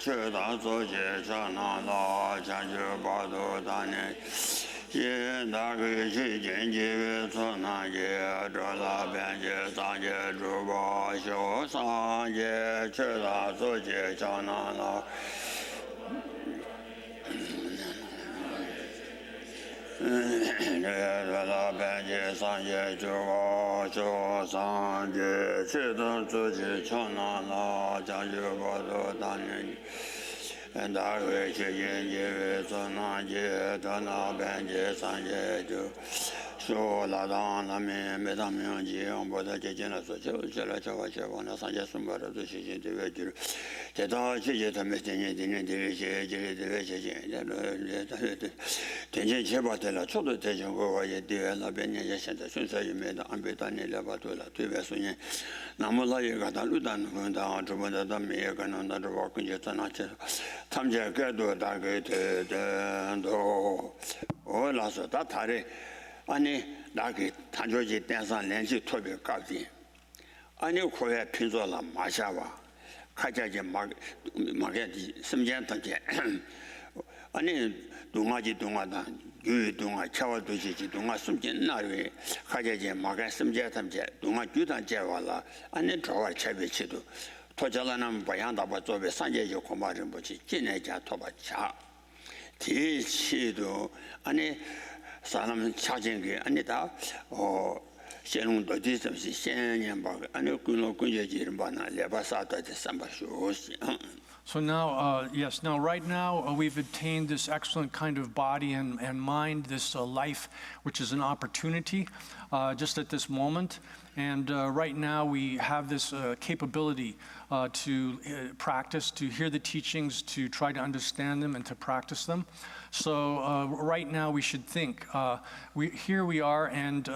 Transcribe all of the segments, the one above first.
da zo je cha na la cha ju ba do da ne ye da ge ji jian ji zo na ye zhe la bian ji zang ye zhu ba xiu sang ye che da zo je cha na la la bian ji sang ye zhu ba xiu sang ye che da zo je cha na la cha ju ba do da ne da ge ji jian ji zo na ye da la bian ji sang ye zhu说拉当那面没当面ji我把它接进来说就来这个这往那上街送把这些些这个就是这到这些他们今年这些这些天天切把的了错的这种我也对那边人家现在顺水也没的安排到你了吧对了对外说呢那么那一个他路单跟他这么的没有可能那这我跟着在那去他们这个都大概的都我老说他的아니 나게 단조지 댄산 렌지 토비 가기 아니 코에 핀조라 마샤와 가자지 마게디 심전던게 아니 동아다 유동아 차와도지 동아 숨진 나리 가자지 마게 심전던게 동아 규단 제와라 아니 저와 차비치도 토자라는 바양다 바조베 산제지 고마름 보지 진내자 토바차 디치도 아니 사람 찾은 게 아니다. 신용도 뒤섬시 신년 봐. 아니 그노 군제지를 봐나 레바사다 삼바쇼시. So now, yes, now right now we've obtained this excellent kind of body and mind, this life, which is an opportunity just at this moment. And right now we have this capability to practice, to hear the teachings, to try to understand them and to practice them. So right now we should think, here we are, and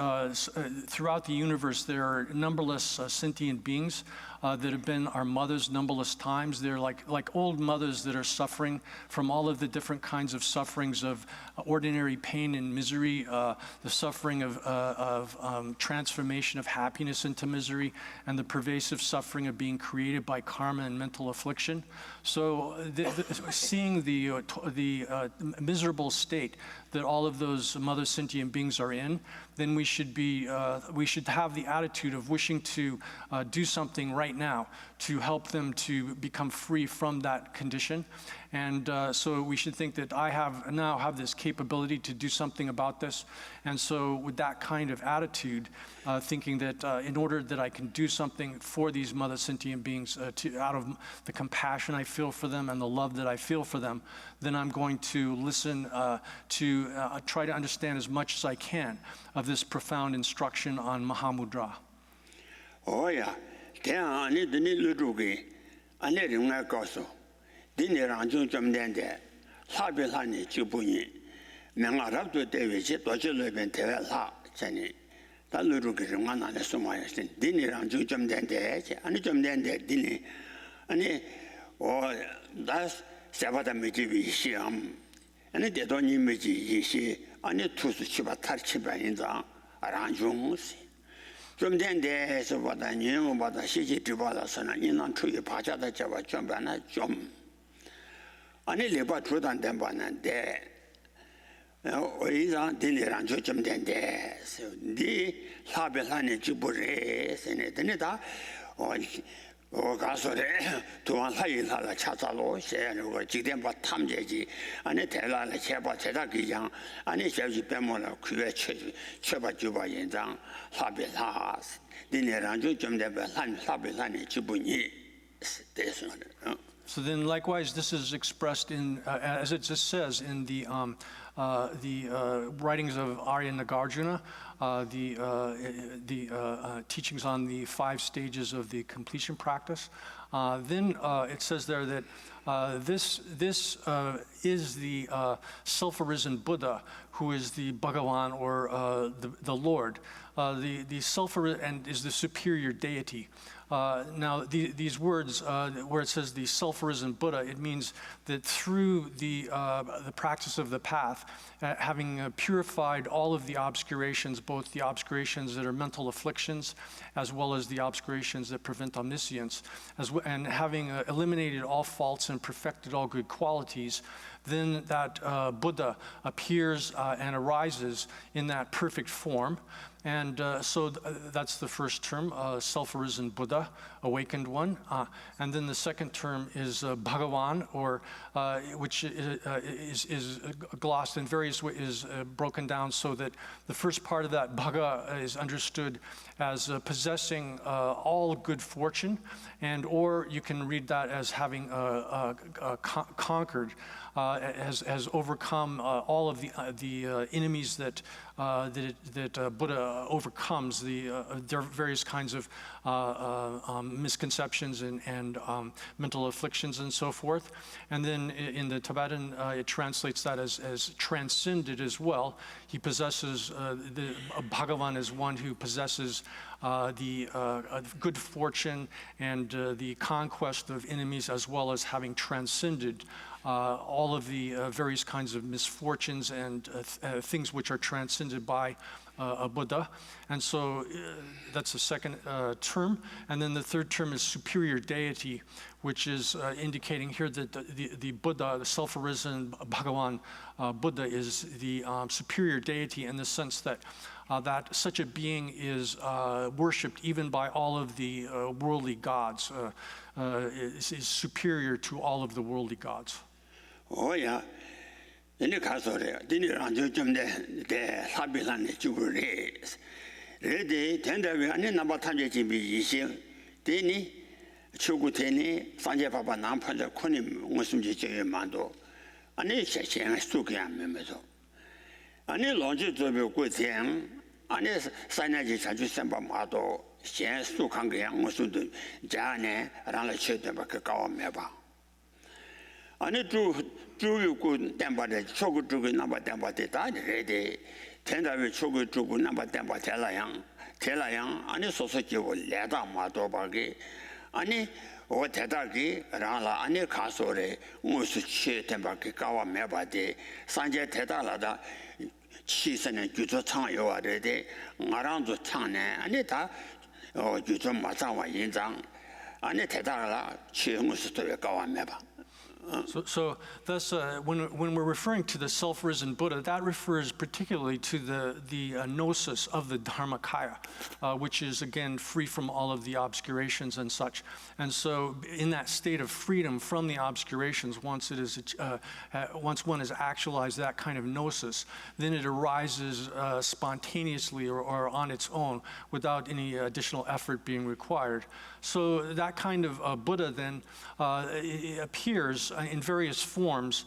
throughout the universe there are numberless sentient beings that have been our mothers numberless times. They're like old mothers that are suffering from all of the different kinds of sufferings of ordinary pain and misery, the suffering of transformation of happiness into misery, and the pervasive suffering of being created by karma and mental affliction. So seeing the miserable state that all of those mother sentient beings are in, then we should have the attitude of wishing to do something right now to help them to become free from that condition. And so we should think that I now have this capability to do something about this. And so with that kind of attitude, thinking that in order that I can do something for these mother sentient beings out of the compassion I feel for them and the love that I feel for them, then I'm going to listen to try to understand as much as I can of this profound instruction on Mahamudra. Oh yeah, 대한 아니더니 루루게 아니링나 가서 디네랑 좀 된데 사별하니 주분이 명아랍도 대외시 도시로변 대외사 전에 달루루게 좀 안에 숨어야지 디네랑 좀 된데 아니 좀 된데 디네 아니 나 세바다 미지비 시험 아니 대도니 미지 이시 아니 투수 치바 탈치바 인자 아랑중시 좀 된데서 보다 니는보다 시지 들어봐서는 이난 추위 바자다 잡아 좀 봐나 좀 아니 레바 주단 된 봤는데 어이자 딜이랑 좀 된데 네 사별하니 주부래 세네드니다 가서래 도안 사이라라 찾아로 셔는 지대바 탐제지 아니 대라라 제바 제작기장 아니 저기 빼모라 그에 쳐봐 주바 연장 사별하 니네랑 좀 되면 한 사별하니 주분이 됐어. So then, likewise, this is expressed in, as it just says in the writings of Arya Nagarjuna, the teachings on the 5 stages of the completion practice. Then it says there that this is the self-arisen Buddha, who is the Bhagavan, or the Lord. The self-arisen and is the superior deity. Now, these words, where it says the self-arisen Buddha, it means that through the practice of the path, having purified all of the obscurations, both the obscurations that are mental afflictions, as well as the obscurations that prevent omniscience, and having eliminated all faults and perfected all good qualities, then that Buddha appears and arises in that perfect form. And so that's the first term, self-arisen Buddha, awakened one. And then the second term is Bhagavan, or which is glossed in various ways, is broken down so that the first part of that Bhaga is understood as possessing all good fortune, and or you can read that as having conquered, has overcome all of the enemies that Buddha overcomes, their various kinds of misconceptions and mental afflictions and so forth. And then in the Tibetan, it translates that as transcended as well. He possesses, the Bhagavan is one who possesses the good fortune and the conquest of enemies, as well as having transcended all of the various kinds of misfortunes and things which are transcended by a Buddha. And so that's the second term. And then the third term is superior deity, which is indicating here that the Buddha, the self-arisen Bhagavan Buddha, is the superior deity in the sense that that such a being is worshipped even by all of the worldly gods, is superior to all of the worldly gods. Oh yeah, ini kasore, ini ranjo jumde de sabilan jubure. Rede tendawe ani namba tanje jimbi yising, deni chugu teni sanje papa nampanja kuni ngusumji jeye mando, ani sheshen sukya memezo. Ani lonji zobe guitiang, ani sanaji chaju semba mado, shen sukangya ngusumdu jane rangla chedeba ke kawa meba. 아니 주유고 템바데 초고 주고 나바 템바데 다 레데 텐다베 초고 주고 나바 템바 텔라양 아니 소소지고 레다 마도바게 아니 오 대다기 라라 아니 가소레 무스 치 템바게 가와 메바데 산제 대다라다 치선의 규조 창요와 레데 나랑도 창네 아니 다 규조 마장와 인장 아니 대다라 치무스도 가와 메바. So thus, when we're referring to the self-risen Buddha, that refers particularly to the gnosis of the Dharmakaya, which is again free from all of the obscurations and such. And so, in that state of freedom from the obscurations, once one has actualized that kind of gnosis, then it arises spontaneously or on its own, without any additional effort being required. So that kind of Buddha then appears in various forms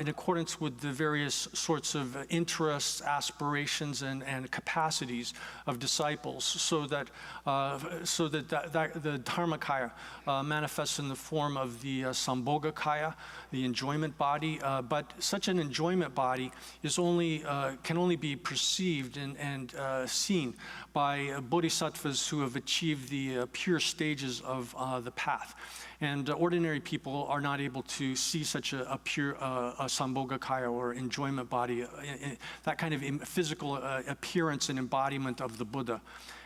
in accordance with the various sorts of interests, aspirations, and capacities of disciples, so that the Dharmakaya manifests in the form of the Sambhogakaya, the enjoyment body. But such an enjoyment body is can only be perceived and seen by bodhisattvas who have achieved the pure stages of the path. And ordinary people are not able to see such a pure Sambhogakaya or enjoyment body, that kind of physical appearance and embodiment of the Buddha.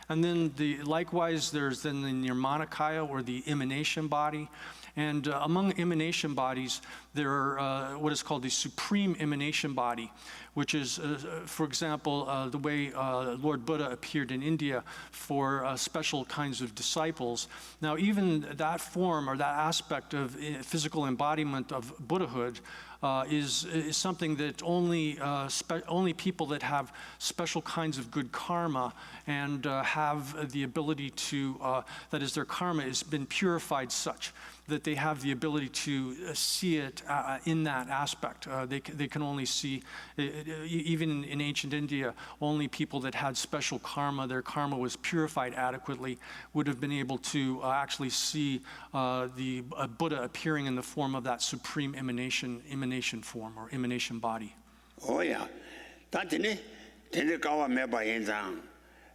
And then likewise, there's then the Nirmanakaya, or the emanation body. And among emanation bodies, there are what is called the supreme emanation body, which is, for example, the way Lord Buddha appeared in India for special kinds of disciples. Now, even that form or that aspect of physical embodiment of Buddhahood is something that only people that have special kinds of good karma and have the ability to, that is, their karma has been purified such that they have the ability to see it in that aspect. They can only see, even in ancient India, only people that had special karma, their karma was purified adequately, would have been able to actually see the Buddha appearing in the form of that supreme emanation form or emanation body. Oh yeah, that's it. Then the kawa meba yenzang,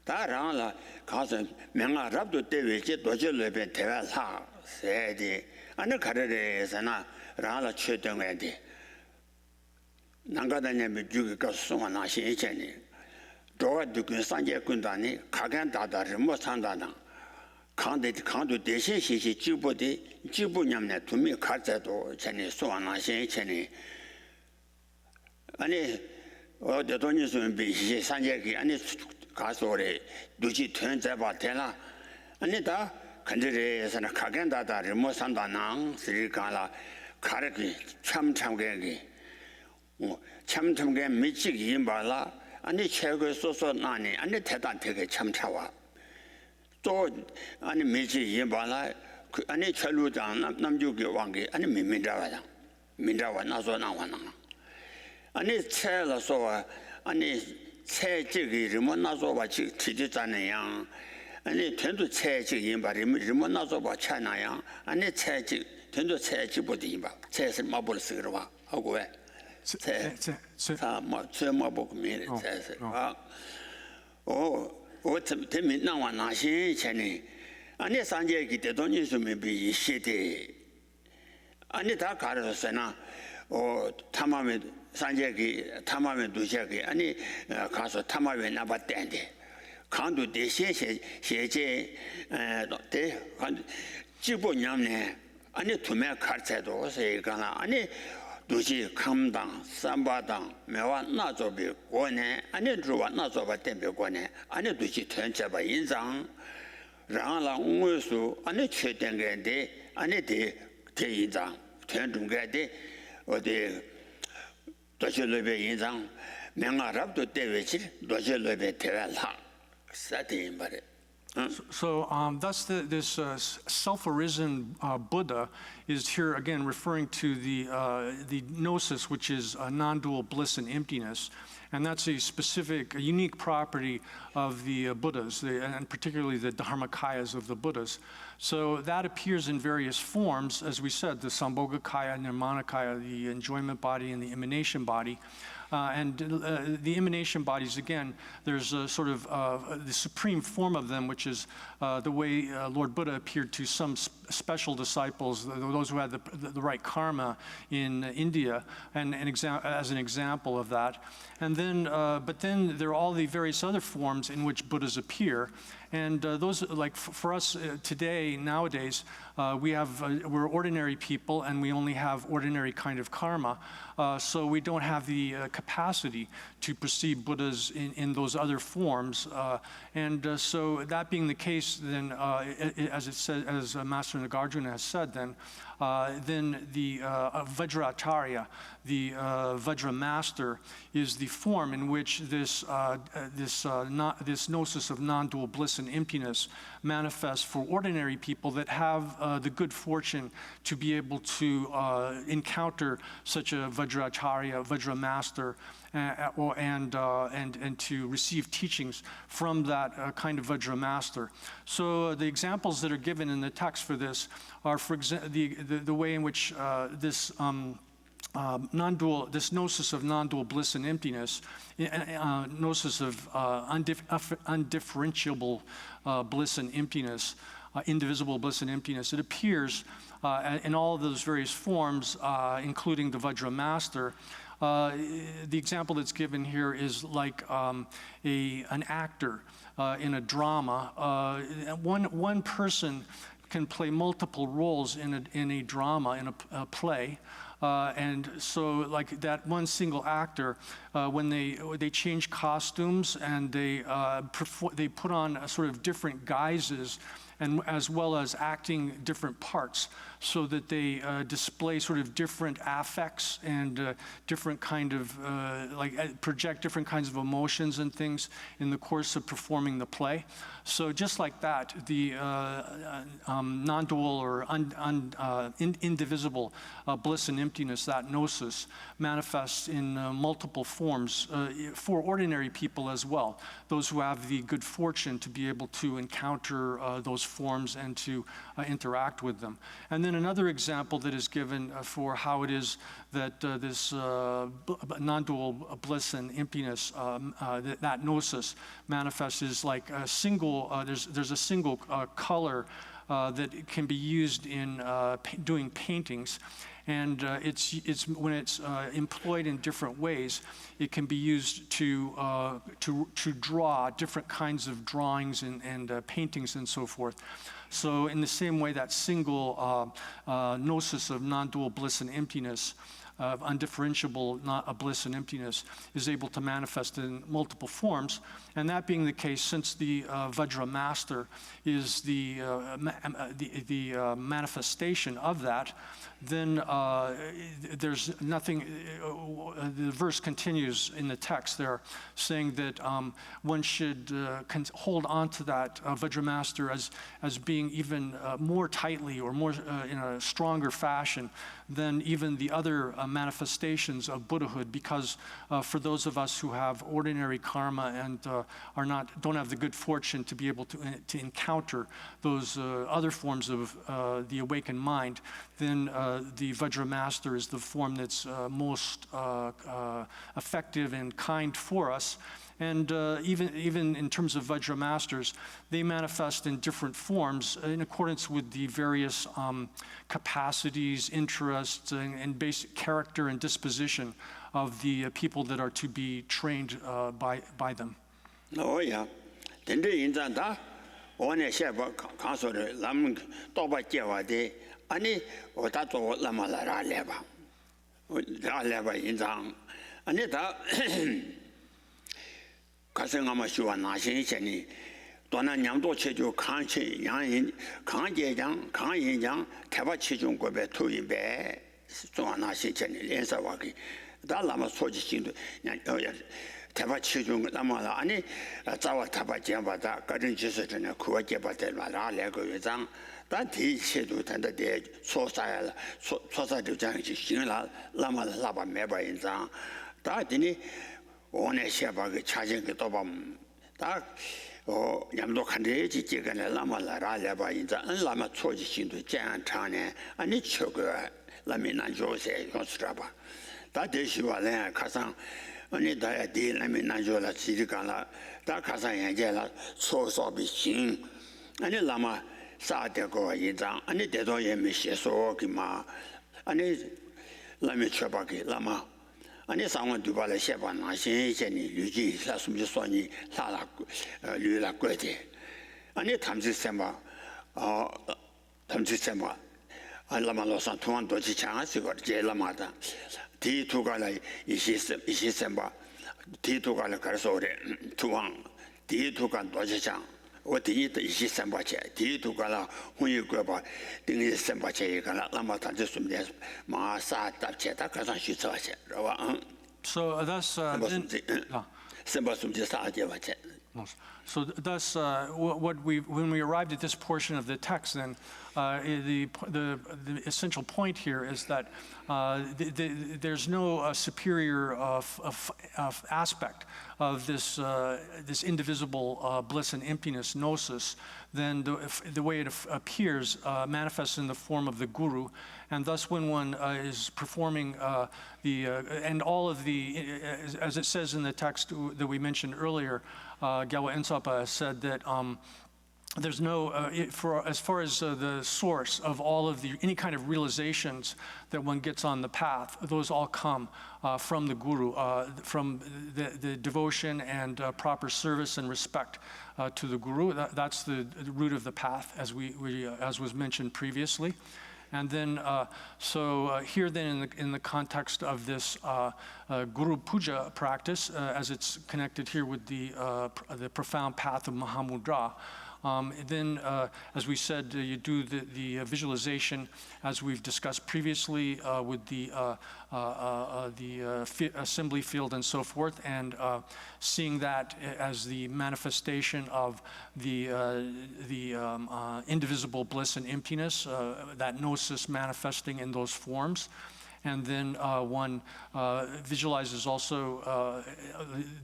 다랑라 가서 명아 rab도 때외지 도저르베 대화사 세디 아니 가르레서나 라라 최등에디 난가다냐면 죽이가 송하나 신이체니 도와두근 산제군단이 가간다다를 못 산다나 강도 대신 시시 지부냠네 두미 가자도 전에 송하나 신이체니 아니 어디도니 좀 비시 산제기 아니 가서래 누지 된자바 되나 아니다 근데에서는 가간다다를 못 산다나 스리가라 가르기 참참게 참참게 미치기 말라 아니 최고 소소 나니 아니 대단 되게 참차와 또 아니 미치기 말라 아니 철루장 남주기 왕게 아니 민자와 나서 나와나 아니 채라서 아니 채지기 뭐 나서 같이 지지잖아요 아니 된도 채지기 말이 뭐 나서 봐 차나야 아니 채지 된도 채지보디 봐 채를 마볼 쓰러와 하고 왜 뭐보고 미래 채서 때문에 나와 나시 전에 아니 산재기 때도니 좀 비시대 아니 다 가르쳤으나 탐함에 산재기 탐함에 두셔기 아니 가서 탐함에 나봤대는데 강도 대신 세제 대 지보냠네 아니 두매 가르쳐도 세가나 아니 도시 감당 삼바당 매와 나조비 권에 아니 주와 나조바 템베 권에 아니 도시 전체바 인상 라라 웅외수 아니 최den게데 아니 대인장 전중게데 어디 도시르베 인상 명아랍도 대외치 도시르베 대외라 사대인 말에 So thus this self-arisen Buddha is here again referring to the gnosis, which is non-dual bliss and emptiness. And that's a specific, a unique property of the Buddhas, and particularly the Dharmakayas of the Buddhas. So that appears in various forms, as we said, the Sambhogakaya, Nirmanakaya, the enjoyment body and the emanation body. And the emanation bodies, again, there's a sort of the supreme form of them, which is the way Lord Buddha appeared to some special disciples, those who had the right karma in India, and as an example of that. And then, but then there are all the various other forms in which Buddhas appear. And those, like for us today, nowadays, we're ordinary people and we only have ordinary kind of karma. So we don't have the capacity to perceive Buddhas in those other forms. So that being the case, then, as it says, as Master Nagarjuna has said, then the Vajracharya, the Vajra master, is the form in which this gnosis of non-dual bliss and emptiness manifests for ordinary people that have the good fortune to be able to encounter such a Vajracharya, Vajra master, and to receive teachings from that kind of Vajra master. So the examples that are given in the text for this are, for example, the way in which this gnosis of non-dual bliss and emptiness, gnosis of undifferentiable bliss and emptiness, indivisible bliss and emptiness, it appears in all of those various forms, including the Vajra master. The example that's given here is like an actor in a drama. One person can play multiple roles in a drama, in a play. And so like that one single actor, when they change costumes and they put on a sort of different guises, and as well as acting different parts, so that they display sort of different affects and different kind of, project different kinds of emotions and things in the course of performing the play. So just like that, the non-dual or indivisible bliss and emptiness, that gnosis, manifests in multiple forms for ordinary people as well, those who have the good fortune to be able to encounter those forms and to interact with them. And then another example that is given for how it is that this non-dual bliss and emptiness, that gnosis manifests is like a single, there's a single color that can be used in doing paintings. And it's when it's employed in different ways, it can be used to draw different kinds of drawings and paintings and so forth. So in the same way, that single gnosis of non-dual bliss and emptiness, of undifferentiable bliss and emptiness, is able to manifest in multiple forms. And that being the case, since the Vajra Master is the manifestation of that, then there's nothing, the verse continues in the text there, saying that one should hold on to that Vajra Master as being even more tightly or more in a stronger fashion than even the other manifestations of Buddhahood, because for those of us who have ordinary karma and don't have the good fortune to be able to encounter those other forms of the awakened mind, then the Vajra Master is the form that's most effective and kind for us. And even in terms of Vajra Masters, they manifest in different forms in accordance with the various capacities, interests, and basic character and disposition of the people that are to be trained by them. Oh, yeah. Then the inzanda, one sheba council, Lam Toba Jawade, Ani, or that or Lamalara leva. Leva inzang. Anita Kasangama Shua Nashi Cheni, Donna Yamdo Cheju Kanchi, Yang, Kanje Yang, Kan Yang, Taba Chijun Gobe to Ibe, Suanashi Cheni, Lensawaki, Dalama Soji, Taba Chijun Lamala, Ani, Zawa Taba Jambata, Garden Jesus and Kuajabatel, Lego Zang, that he said to the day, Sosa, Sosa to Jang, Lama Laba Meba in Zang, that didn't. One Shabag charging the Tobam. That or Yamdo Kandeji chicken Lama Lara Leba in the Lama Trojish into Jan Tane and its sugar, Lamina Jose, Yostraba. That is you are there, Kazan, only die deal, Lamina Jola Sidicala, that Kazan Angela, so be seen, and the Lama Sadego Yizan, and the Dedoye Mishi Sookima, and it Lami Lama. And someone to Bala Sheban, I say, Luigi, Lasum Sony, Lala, Lula Quete. And it comes December, December. And Lamalosan, Tuan Doji Chance, you got J. Lamata. T. Tugala is December. T. Tugala Carsore, Tuan. T. Tugan Doji Chang. What the eat is December. T. Tugala, when you go about the December, Lamata, just from this, Masa, Tapcheta, Kazan, she saw it. So thus, so thus, when we arrived at this portion of the text, then the essential point here is that there's no superior aspect of this indivisible bliss and emptiness, gnosis, than the way it appears, manifests in the form of the guru. And thus when one is performing and all of the, as it says in the text that we mentioned earlier, Gyalwa Ensapa said that there's no, as far as the source of all of any kind of realizations that one gets on the path, those all come from the guru, from the devotion and proper service and respect to the guru. That's the root of the path, as as was mentioned previously. And then, here then in the context of this Guru Puja practice, as it's connected here with the profound path of Mahamudra, then, as we said, you do the visualization, as we've discussed previously, with the assembly field and so forth, and seeing that as the manifestation of the indivisible bliss and emptiness, that gnosis manifesting in those forms. And then one visualizes also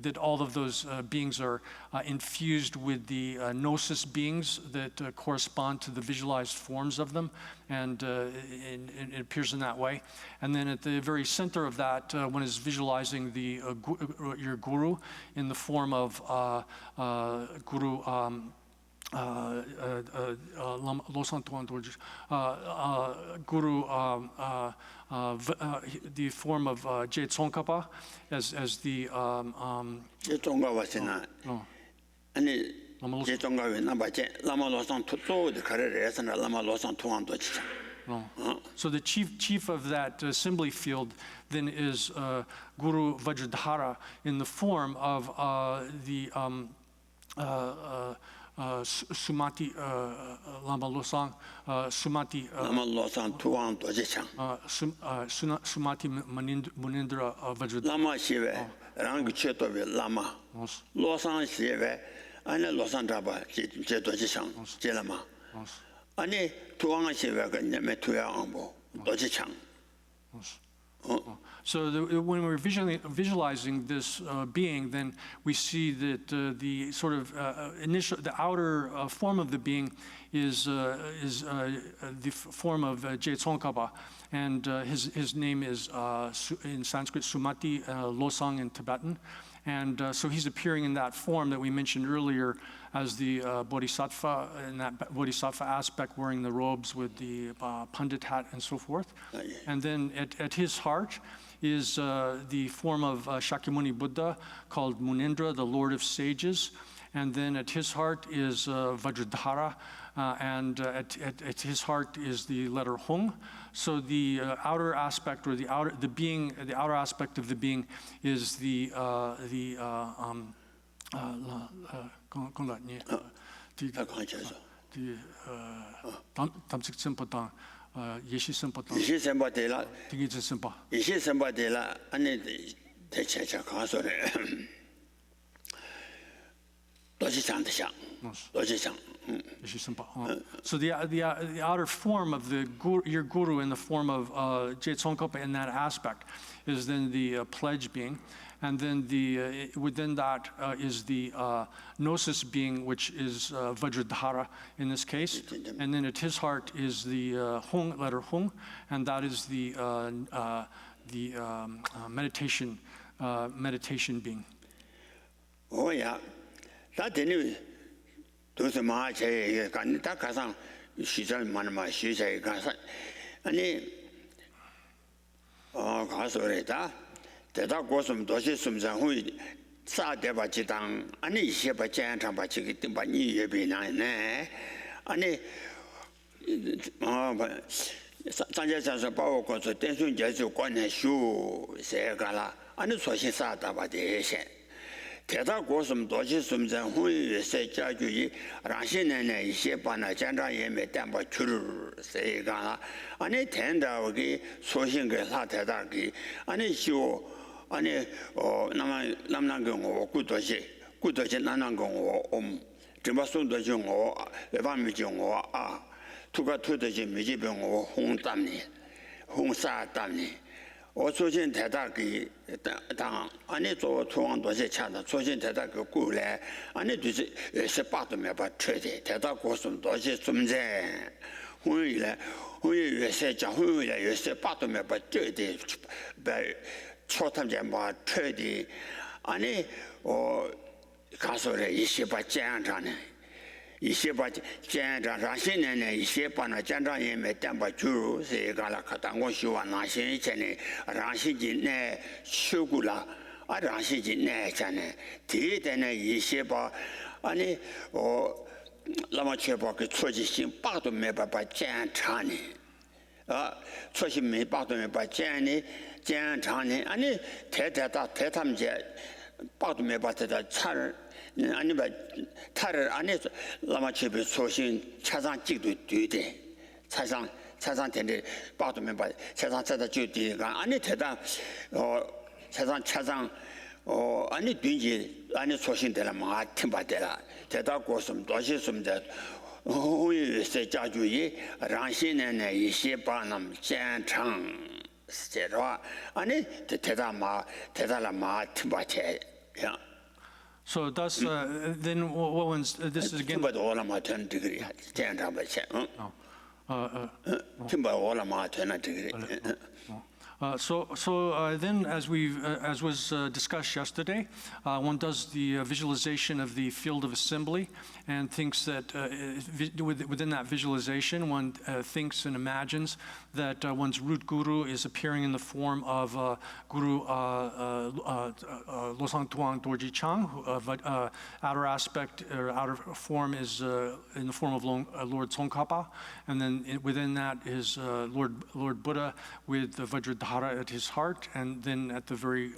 that all of those beings are infused with the gnosis beings that correspond to the visualized forms of them, and it appears in that way. And then at the very center of that, one is visualizing your guru in the form of Guru Guru, the form of Je Tsongkhapa as the Je Tsongkhapa sina ani Je Tsongkhapa namba je lama losang tutso de karere sana lama losang tuang do chicha. So the chief of that assembly field then is Guru Vajradhara in the form of the Sumati Lama Losang Sumati Lama Losang tuang do chicha. Sumati Munindra Vajradhara. Lama shive rang cheto ve lama. Losang shive ane losang draba je do chicha je lama. 아니 tuang shive ga nyame tuya ambo do chicha. So when we're visualizing this being, then we see that the sort of the outer form of the being is the form of Je Tsongkhapa, and his name is in Sanskrit Sumati, Losang in Tibetan. And so he's appearing in that form that we mentioned earlier as the bodhisattva, in that bodhisattva aspect, wearing the robes with the pandit hat and so forth. And then at his heart is the form of Shakyamuni Buddha called Munindra, the Lord of Sages. And then at his heart is Vajradhara, and at his heart is the letter Hung. So the outer aspect, or the outer aspect of the being is the Yeshi Sempa de la ane te checha kansore doji chang de xiang doji chang. So the outer form of your guru in the form of Je Tsongkhapa in that aspect is then the pledge being, and then within that is the gnosis being, which is Vajradhara in this case, and then at his heart is the Hung, letter Hung, and that is the meditation being. Oh yeah, that anyway. Those ma che kan ta ka sang shi zhen man ma shi che ka sang ani ka so re ta de da guo sum do shi sum zhen hui sa de ba ji dang ani xie ba jian chang ba ji ge ding ba ni ye bi na ne ani ba zhang jie zhang shi ba wo guo zu den shun jie zu guan ne shu se ga la ani suo xin sa da ba de xian 대다 고슴 도시 숨전 후에 세자주의 라신네 이세반나 장자예매 담바 줄 세가 아니 된다기 소신게 사대다기 아니 쇼 아니 남남경 구도시 남남경 점바송도 정오 외방미 정오 투가 투도시 미지병 홍담니 홍사담니 我出现太大给当安尼做中多些钱的，出现太大个过来，安尼就是18都没把车的，太大过什么多些存在，回来越些讲回来越18都没把车的，把错他们家把车的，安尼我告诉了一些把检查呢。一些把检查上新年呢，一些把那检查也没担保住，是个了，可当我希望那些以前呢，让些人呢受过了，让些人呢讲呢，第一点呢，一些把，呢，那么确保个初级性8都没办法检查呢，初级没8都没办法检查呢，呢，太他们家8都没办法在查人。 아니 봐 타를 안에서 라마체비 소신 차상 찍도 되대 차상 된데 빠도면 봐 차상 찾아 주디가 아니 대다 차상 아니 뒤지 아니 소신 되라 마 팀바되라 대다 고슴 도시 숨데 후에 세자주의 랑신네 이些바남检查 세라 아니 대다마 대달라마 팀바체 야 So thus, then this is again. 팀바도 올라마 된 디그리 제한다바체 팀바 올라마 된 디그리 Then, as was discussed yesterday, one does the visualization of the field of assembly and thinks that within that visualization, one thinks and imagines that one's root guru is appearing in the form of Guru Losang Tuang Dorji Chang. Outer aspect or outer form is in the form of Lord Tsongkhapa, and then within that is Lord Buddha with the Vajradhara at his heart, and then at the very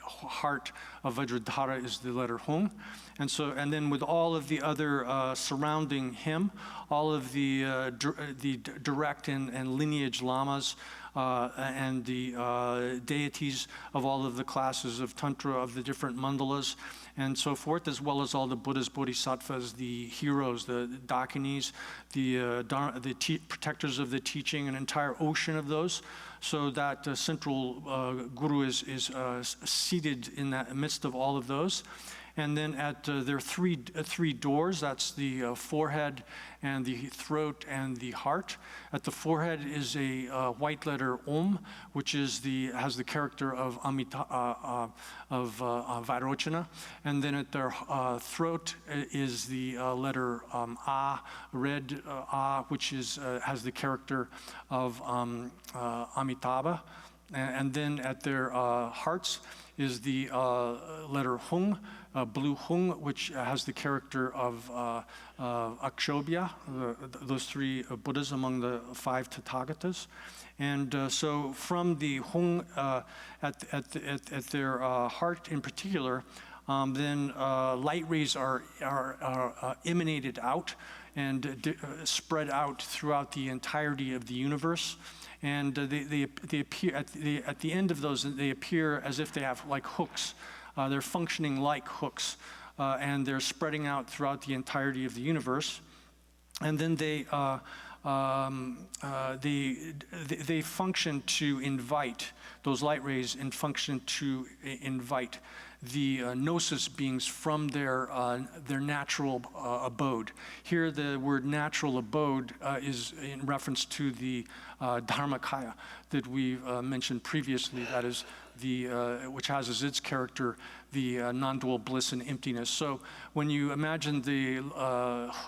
heart of Vajradhara is the letter Hung. And then with all of the other surrounding him, all of the direct and lineage lamas and the deities of all of the classes of Tantra, of the different mandalas, and so forth, as well as all the Buddhas, Bodhisattvas, the heroes, the Dakinis, the protectors of the teaching, an entire ocean of those. So that central guru is seated in the midst of all of those. And then at their three doors, that's the forehead and the throat and the heart. At the forehead is a white letter Om, which has the character of Vairochana. And then at their throat is the letter A, red A, which has the character of Amitabha. And then at their hearts is the letter Hung, blue Hung, which has the character of Akshobhya, those three Buddhas among the 5 Tathagatas. And so from the Hung at their heart in particular, then light rays are emanated out and spread out throughout the entirety of the universe. And they appear at the end of those. They appear as if they have like hooks. They're functioning like hooks, and they're spreading out throughout the entirety of the universe. And then they function to invite those light rays, and function to invite the gnosis beings from their natural abode. Here, the word natural abode is in reference to the Dharmakaya that we mentioned previously. That is which has as its character the non-dual bliss and emptiness. So when you imagine the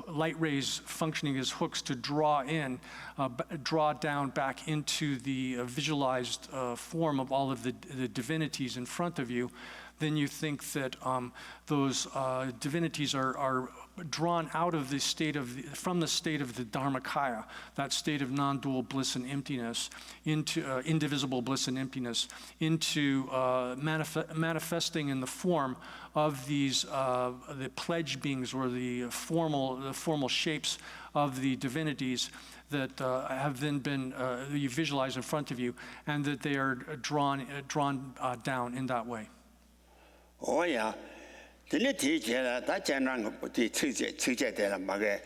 light rays functioning as hooks to draw down back into the visualized form of all of the divinities in front of you, then you think that those divinities are drawn out of from the state of the Dharmakaya, that state of non-dual bliss and emptiness, into indivisible bliss and emptiness, into manifesting in the form of these the pledge beings, or the formal shapes of the divinities that have then been you visualize in front of you, and that they are drawn down in that way. Oh yeah, the teacher that general the teacher de la mage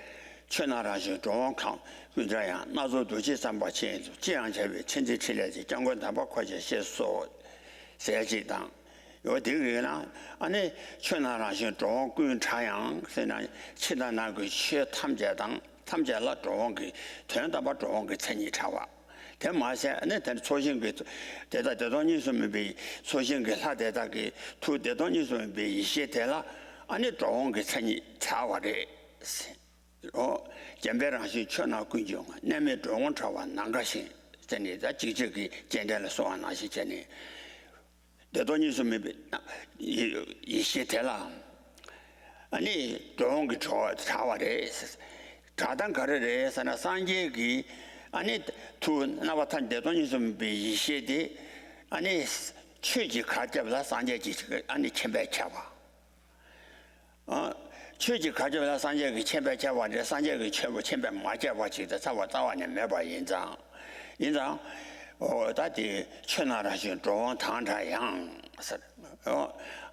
chunara je dong kang with ya na zo du ji san ba chen jiang che bi chen ji chi le ji jiang guan da ba kwa je xie so xie ji dang yo de ge na ane chunara je dong gun cha yang se na chi da na ge xie tam jie dang tam jie la dong ge tuan da ba dong ge chen yi cha wa 대마세 안에 초신게 대다 대돈이 좀 비, 초신게 사대다게 두 대돈이 좀 비, 이些대라 안에 좋은 게 천이 차와래 gemberanshi chona kunjong neme drongon chawa nangashi tene da jigji jendele so anashi tene de doni so me yi shetela ani dong ge chawa de 자단 가르래 sana sanje gi ani tu 나와탄 de doni so me yi shede ani 취지 가져라 sanje ji ani 쳔배 차와 취지 가져라 산재의 첨배자와의 산재의 최고 첨배 마제와지다 자와자와는 매바 인장 다디 천하라신 좋은 당자양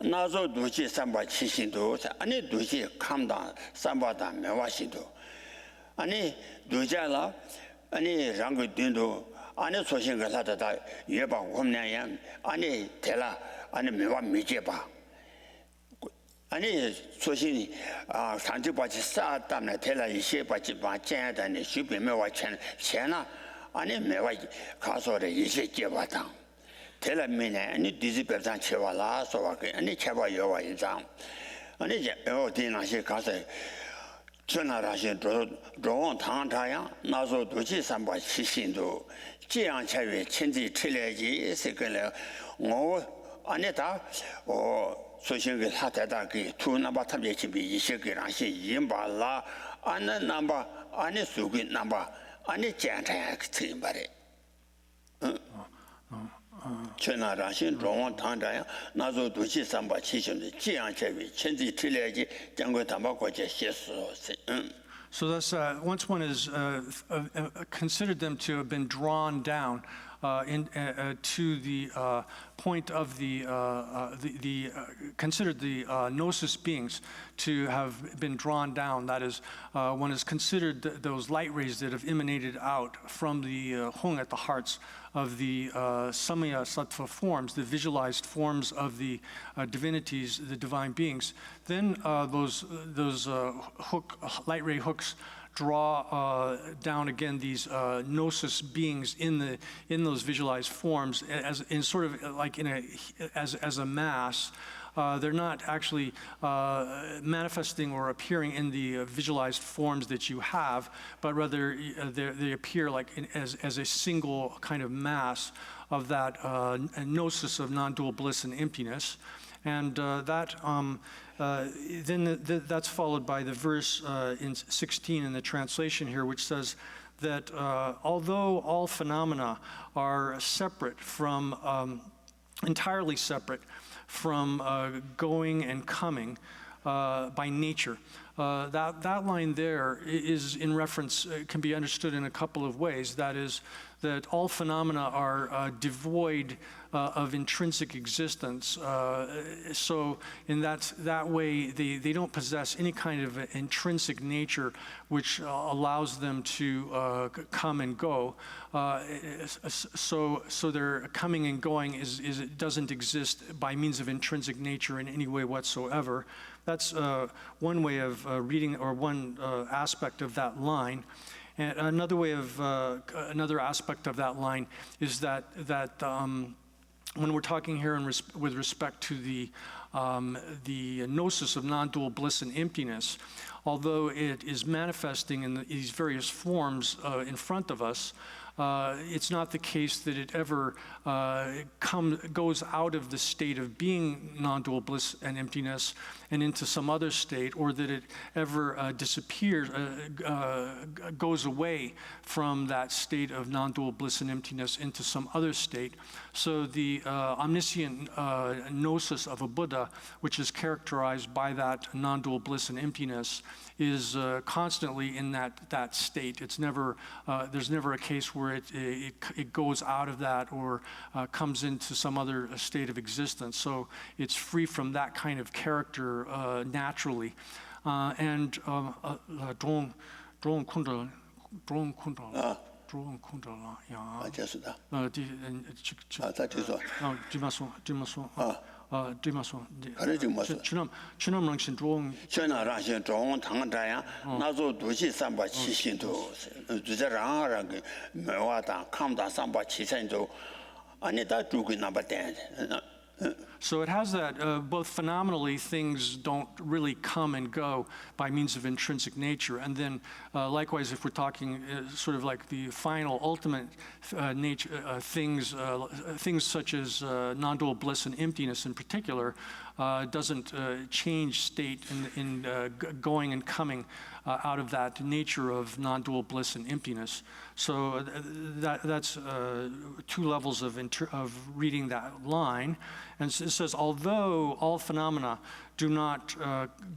나zo 두지 삼바 치신도 아니 두지 감다 삼바다 매와신도 아니 두자라 아니 랑고 딘도 안에 소신을 하다가 예바 홈냐야 안에 대라 안에 매와 미제바 아니 소신이 산지바지 싸다네 대라 이세바지 바쟁다네 주변매와钱나 안에 매와 가서래 이세 제바당 대라 미네 아니 디지벨장 채와라 소와게 아니 채와 요와 인장 아니 이제 어디나시 가서 전화라신 조원 당타야 나서 도시 삼바 시신도 지양 차외 친지 틀려지 세글래 안에다 소신을 하다다기 투나바 탑예치비 이세기랑시 임발라 안에 남바 안에 수기 남바 안에 짠타야 그 말에 전화라신 조원 당타야 나서 도시 삼바 시신도 지양 차외 친지 틀려지 장고 담바고제 시스 So thus, once one is considered them to have been drawn down to the point of considered the gnosis beings to have been drawn down, that is, one is considered those light rays that have emanated out from the hung at the hearts of the samaya sattva forms, the visualized forms of the divinities, the divine beings, then those light ray hooks draw down again these gnosis beings in those visualized forms as in sort of like as a mass. They're not actually manifesting or appearing in the visualized forms that you have, but rather they appear like as a single kind of mass of that gnosis of non-dual bliss and emptiness. And then that's followed by the verse in 16 in the translation here, which says that although all phenomena are separate from, entirely separate from going and coming by nature, that line there is in reference, can be understood in a couple of ways. That is, that all phenomena are devoid of intrinsic existence. So in that way, they don't possess any kind of intrinsic nature which allows them to come and go. So their coming and going it doesn't exist by means of intrinsic nature in any way whatsoever. That's one way of reading, or one aspect of that line. And another aspect of that line is that when we're talking here with respect to the gnosis of non-dual bliss and emptiness, although it is manifesting in these various forms in front of us, it's not the case that it ever goes out of the state of being non-dual bliss and emptiness and into some other state, or that it ever disappears, goes away from that state of non-dual bliss and emptiness into some other state. So the omniscient gnosis of a Buddha, which is characterized by that non-dual bliss and emptiness, is constantly in that state. It's never there's never a case where it goes out of that or comes into some other state of existence. So it's free from that kind of character naturally. And So it has that both phenomenally things don't really come and go by means of intrinsic nature, and then likewise if we're talking sort of like the final ultimate nature things such as non-dual bliss and emptiness in particular doesn't change state in going and coming out of that nature of non-dual bliss and emptiness. So that's two levels of reading that line. And it says, although all phenomena do not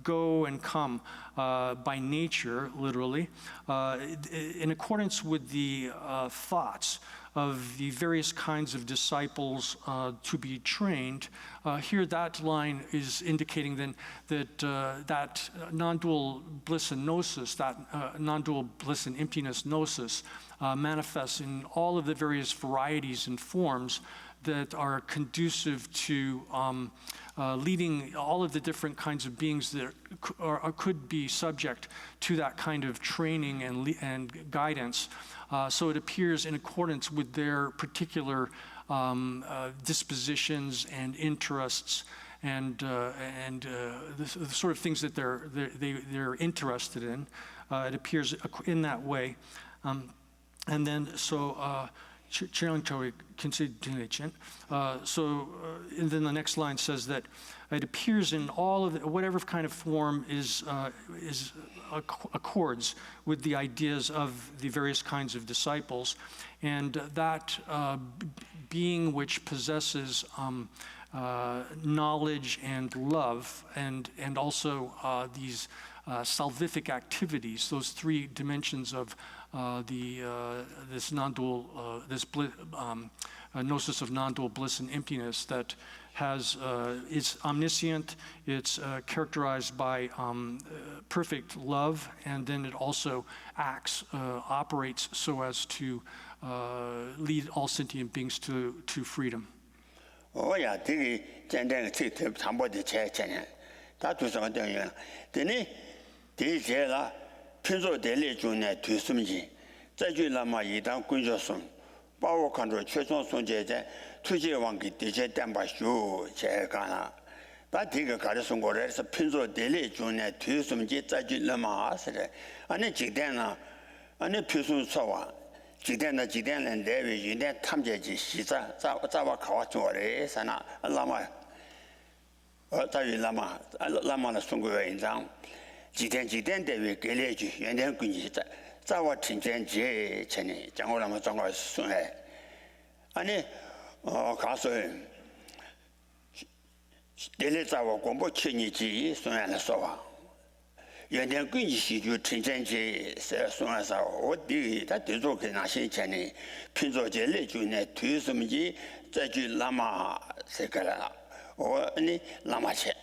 go and come by nature, literally, in accordance with the thoughts of the various kinds of disciples to be trained. Here, that line is indicating then that that non-dual bliss and gnosis, that non-dual bliss and emptiness gnosis, manifests in all of the various varieties and forms that are conducive to leading all of the different kinds of beings that could be subject to that kind of training and guidance. So it appears in accordance with their particular dispositions and interests and the sort of things that they're interested in. It appears in that way. And then so and then the next line says that it appears in all of whatever kind of form is accords with the ideas of the various kinds of disciples, and that being which possesses knowledge and love, and also these salvific activities, those three dimensions of this non-dual, gnosis of non-dual bliss and emptiness that has, it's omniscient, it's characterized by perfect love, and then it also operates so as to lead all sentient beings to freedom. Oh yeah, 되게 전쟁 책 담보대 제체네. 다 두서 되는. 되니 대제라 편소 대리 중에 뒤숨지. 再句那么一旦工作中，把我看作최종 son제제 투제 왕기 대제 담바 쇼 제가나. 다 되게 가르쳐 거래서 편소 대리 중에 뒤숨지 再句那么是的. 아니 직대나 아니 표준 소와 几点到几点人来为云南他们这去西藏，咋我考做的啥那那么，在于那么的中国文章，几点在为给了句原来估计在我听见这前呢，讲我那么中国送来，安尼告诉人，这里在我广播去年纪送来的说法。 原来估计是就听见这是说了啥，我对他对着跟那些钱呢，凭着这来就呢推什么的，再就那么这个了，我呢那么钱，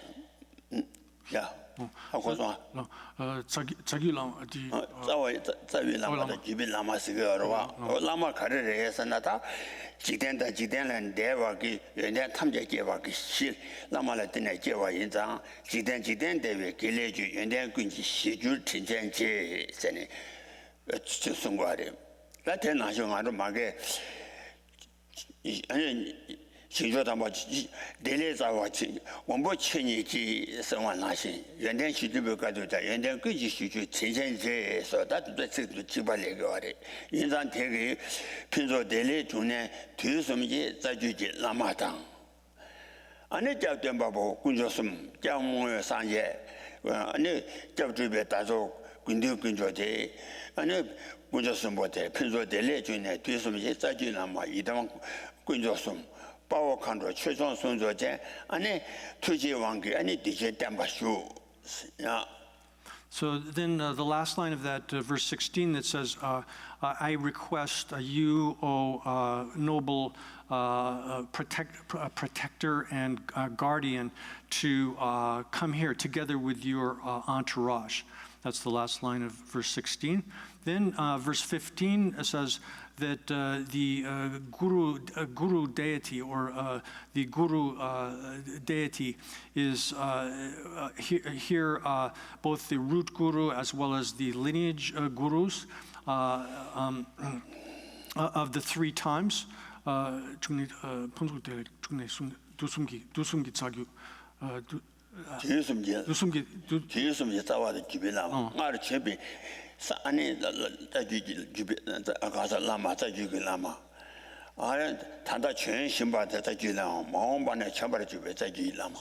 呀，我说，자기 랑 디, 在于那么的基本那么是个的话，我那么看的人是那他。 几点到几点人来我给原来他们家给我给洗，那么来等来给我印章，几点在为给来就原来根据习主听见这在呢，就送过来的。那天那时候俺都买个，新说他们来来找我去，我们去年去生活那些，原来习主不干就在，原来根据习主听见这说，他都在这都几百来个的，印章贴给。 平时在里中呢，推什么嘢在就去那么当，安尼叫点宝宝工作什么，叫我们商业，安尼叫这边打造工作的，安尼工作什么的，平时在里中呢，推什么嘢在就那么一旦工作什么，把我看作최종 son제제，安尼推荐往给安尼的确点把书，啊。 So then the last line of that verse 16 that says, I request you, O noble protector and guardian, to come here together with your entourage. That's the last line of verse 16. Then verse 15 says that the guru deity or the guru deity is here both the root guru as well as the lineage gurus of the three times. 아니 아가서 라마 자주기 라마 아 단다全신바다 자주라 마음반에 처벌해 주베 자주기 라마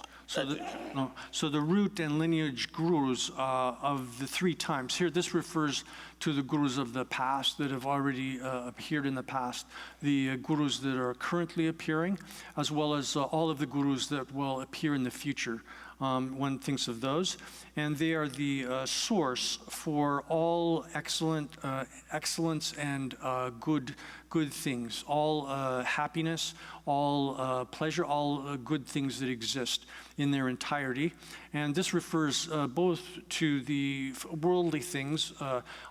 So the root and lineage gurus of the three times here, this refers to the gurus of the past that have already appeared in the past, the gurus that are currently appearing, as well as all of the gurus that will appear in the future. One thinks of those, and they are the source for all excellence and good good things, all happiness, all pleasure, all good things that exist in their entirety. And this refers both to the worldly things,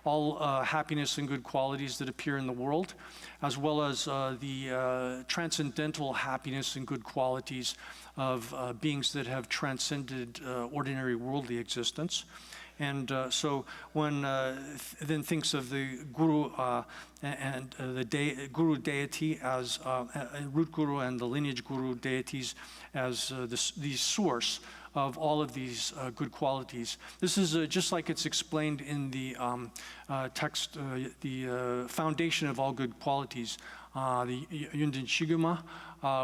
all happiness and good qualities that appear in the world, as well as the transcendental happiness and good qualities of beings that have transcended ordinary worldly existence. And so one then thinks of the Guru and the Guru deity as root Guru and the lineage Guru deities as the source of all of these good qualities. This is just like it's explained in the text, the foundation of all good qualities, the Yundin Shiguma,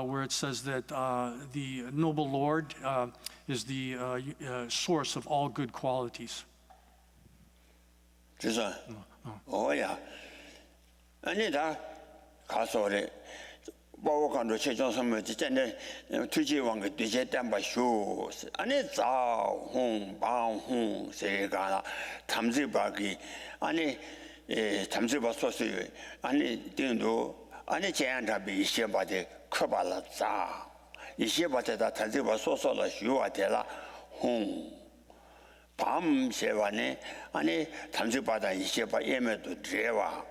where it says that the noble Lord is the source of all good qualities. 就是，哦呀，你他告诉我的，我看到这种什么，真的推荐往个对些单把修，你早红白红谁干了，他们这把给，他们这把说是，你顶多，你这样他比一些把的可把了早，一些把的他这把说了修啊的了红。 밤 세반에 아니 담수바다 이시바 예매도 제와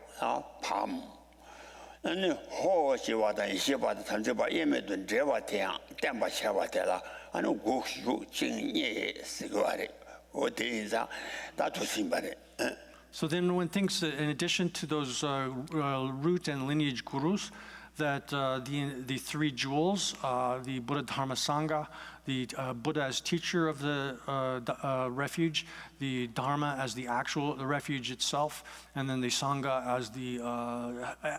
밤 아니 호시바다 이시바다 담수바 예매도 제와 태양 땜바 샤바텔라 아니 고슈 징예 스고아레 오데인자 다투심바레. So then when things, in addition to those root and lineage gurus, that the three jewels, the Buddha Dharma Sangha, the Buddha as teacher of the refuge, the Dharma as the refuge itself, and then the Sangha as the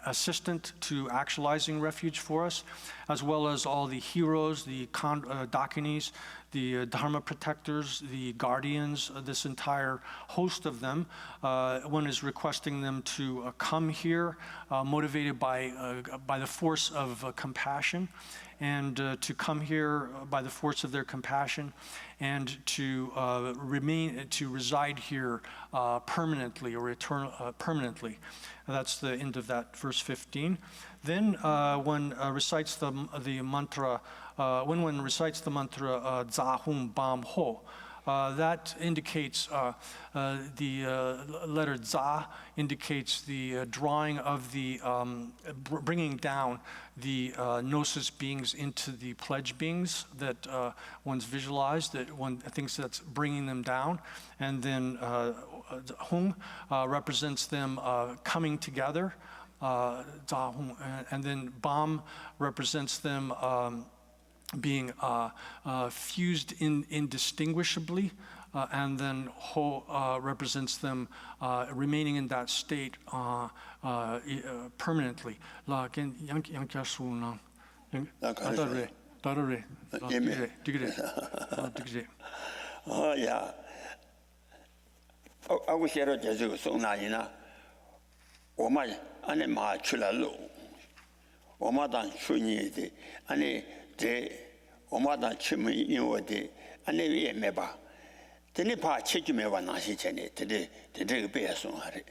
assistant to actualizing refuge for us, as well as all the heroes, the Dakinis, the Dharma protectors, the guardians, this entire host of them. One is requesting them to come here, motivated by the force of compassion, and to come here by the force of their compassion, and to reside here permanently or permanently. That's the end of that verse 15. Then one recites the mantra. When one recites the mantra Zahum Bam Ho, that indicates the letter Za indicates the drawing of the bringing down the gnosis beings into the pledge beings that one's visualized, that one thinks that's bringing them down, and then Hung represents them coming together, and then Bam represents them being fused indistinguishably, and then Ho represents them remaining in that state permanently. Oh yeah. I wish I had just so now. Oh my, ane ma chula lo. Oh my, dan chuni de. Ane de. Oh my, dan chumi yo de. Ane we meba. Tene pa cheju meba na shi chene. Tene be so hare.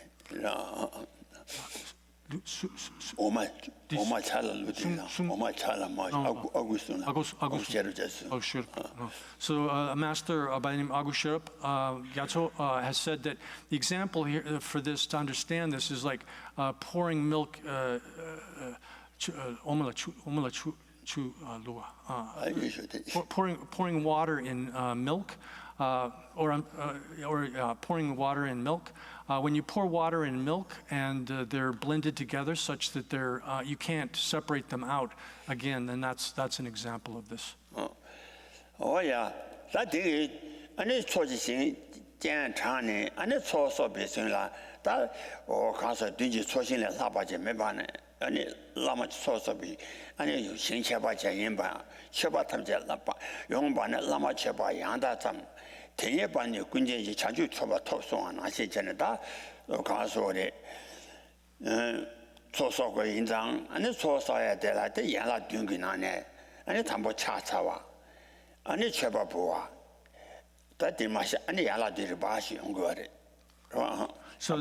Oh my chala lo de. Oh my chala ma. Agustuna. Agushirup. So a master by the name Agushirup Gyatso has said that the example here for this, to understand this, is like pouring milk, pouring water in milk, or pouring water in milk. When you pour water in milk and they're blended together such that you can't separate them out again, then that's an example of this. Oh yeah, that day, and it's choosing Jan Tani, and it's also basing that or concert did you choosing a labaja mebane, and it lama source of it, and you sing Chabaja Yimba, Chabatam Lapa, Yongbana Lama Chaba Yandatam, Teyaban, Kunji Chaju Choba Topson, I say Janada, or concert. So in Zang, and it's also a dela de Yala Dunginane, and it's Tambo Chatawa, and it's Chabapua. That they must, and the Yala did Bashi on good. So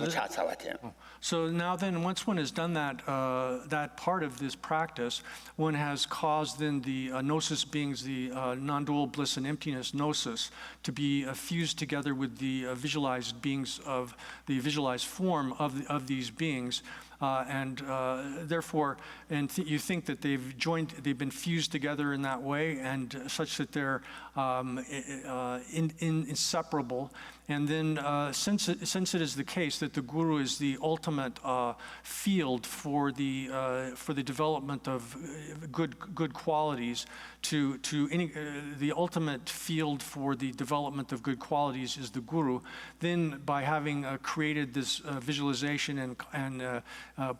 now then, once one has done that part of this practice, one has caused then the gnosis beings, the non-dual bliss and emptiness gnosis, to be fused together with the visualized beings of the visualized form of these beings. Therefore, you think that they've been fused together in that way, and such that they're inseparable. And then, since it is the case that the guru is the ultimate field for the development of good qualities, the ultimate field for the development of good qualities is the guru. Then, by having created this visualization and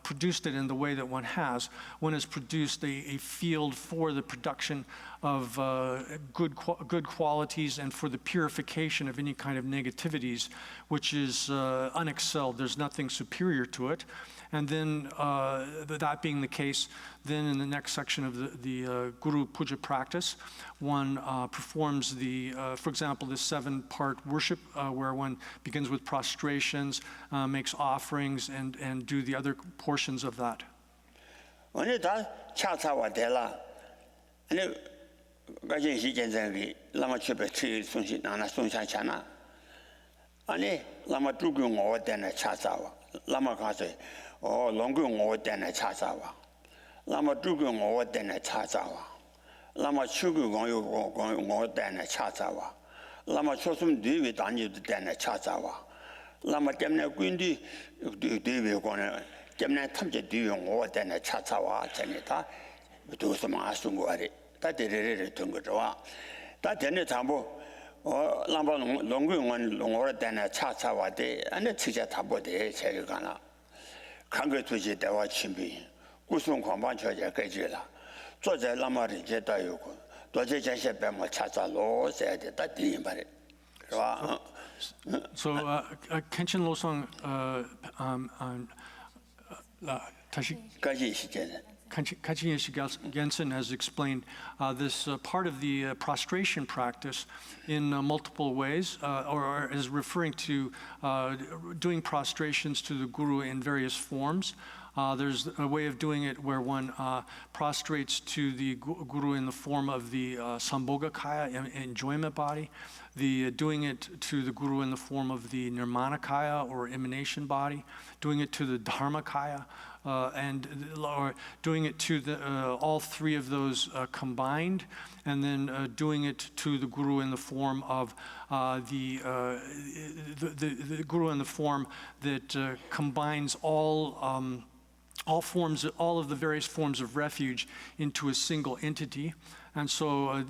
produced it in the way that one has produced a field for the production of good qualities and for the purification of any kind of negativities, which is unexcelled. There's nothing superior to it. And then, that being the case, then in the next section of the Guru Puja practice, one performs for example, the 7-part worship, where one begins with prostrations, makes offerings, and do the other portions of that. Lama Kase, or Longu more than a Chasawa. Lama Dugu more than a Chasawa. Lama Chugu more than a Chasawa. Lama Chosum David on you than a Chasawa. Lama Gemna Gundi, David gonna Gemna Tamja do more than a Chasawa, Janita, do some Asunguari. That did it to Godoa. That then the Tambo. Lamba longer one longer than a Chasawa day, and a teacher tabo de Cherigana. Congratulate the Wachimbi, Gusum Combancho Gajila. Georgia Lama Jeta Yoko, Doja Bema Chasa law said that the invite. So, Kenshin Losong Tashi Gaji. Kachi Gensen has explained this part of the prostration practice in multiple ways, or is referring to doing prostrations to the guru in various forms. There's a way of doing it where one prostrates to the guru in the form of the Sambhogakaya, enjoyment body, doing it to the guru in the form of the Nirmanakaya, or emanation body, doing it to the Dharmakaya, or doing it to all three of those combined, and then doing it to the guru in the form of the guru in the form that combines all of the various forms of refuge into a single entity. And so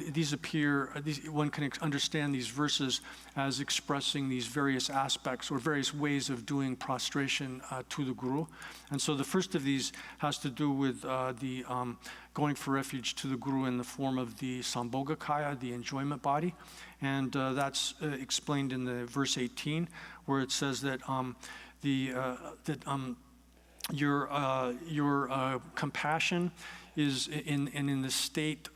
one can understand these verses as expressing these various aspects or various ways of doing prostration to the guru. And so the first of these has to do with the going for refuge to the guru in the form of the Sambhogakaya, the enjoyment body. And that's explained in the verse 18, where it says that your compassion is in the state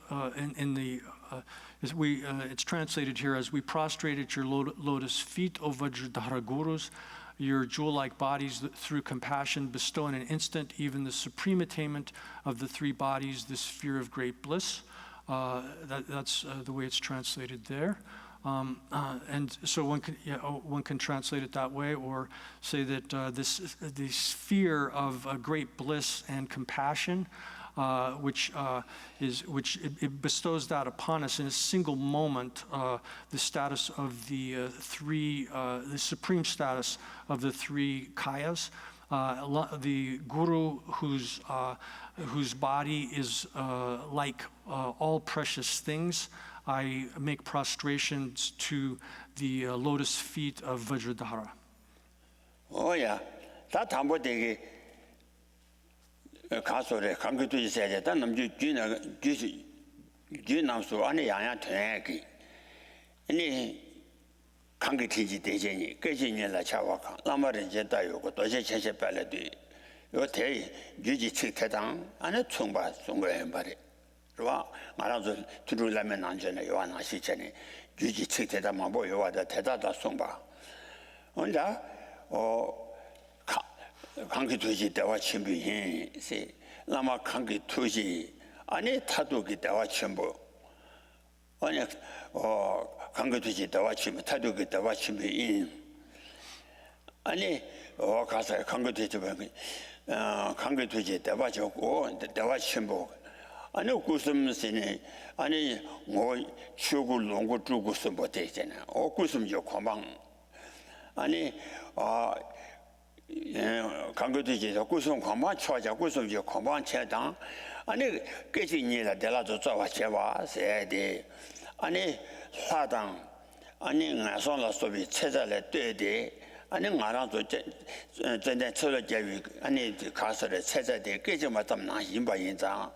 it's translated here as we prostrate at your lotus feet, O Vajradhara Gurus, your jewel-like bodies that through compassion bestow in an instant even the supreme attainment of the three bodies, the sphere of great bliss. That's the way it's translated there. And so one can translate it that way, or say that the sphere of great bliss and compassion, which it bestows that upon us in a single moment, the status of the supreme status of the three kayas. The guru whose body is like all precious things, I make prostrations to the lotus feet of Vajradhara. Oh yeah, that tambo degi kasore kangitu said that namju namsu ane yaya tenki. Any kangiti dejeni, kajin la chawaka, lamari jeta yoko, doje cheche paladi, your tay, juji chitang, and a tsumba, sunga. 말아서 들으려면 안전해 요하나 시전에 유지 측대다 뭐 요하다 대다다 송바 혼자 관계 투지 대화 침비히 세 라마 관계 투지 아니 타도기 대화 침보 아니 관계 투지 대화 침비 타도기 대화 침비인 아니 가서 관계 투지 관계 투지 대화 적고 대화 침보 아니 구슴스니 아니 뭐 추구 농구 주고 서 못해 있잖아. 구슴 저 관방 아니 강교도지에서 구슴 관방 쳐자 구슴 저 관방 체당 아니 깨지니라 데라도 잡아 제와 세대 아니 사당 아니 나선라 소비 체자래 되대 아니 말아도 전에 처를 제위 아니 가서를 체자대 깨지마다 나 인바 인장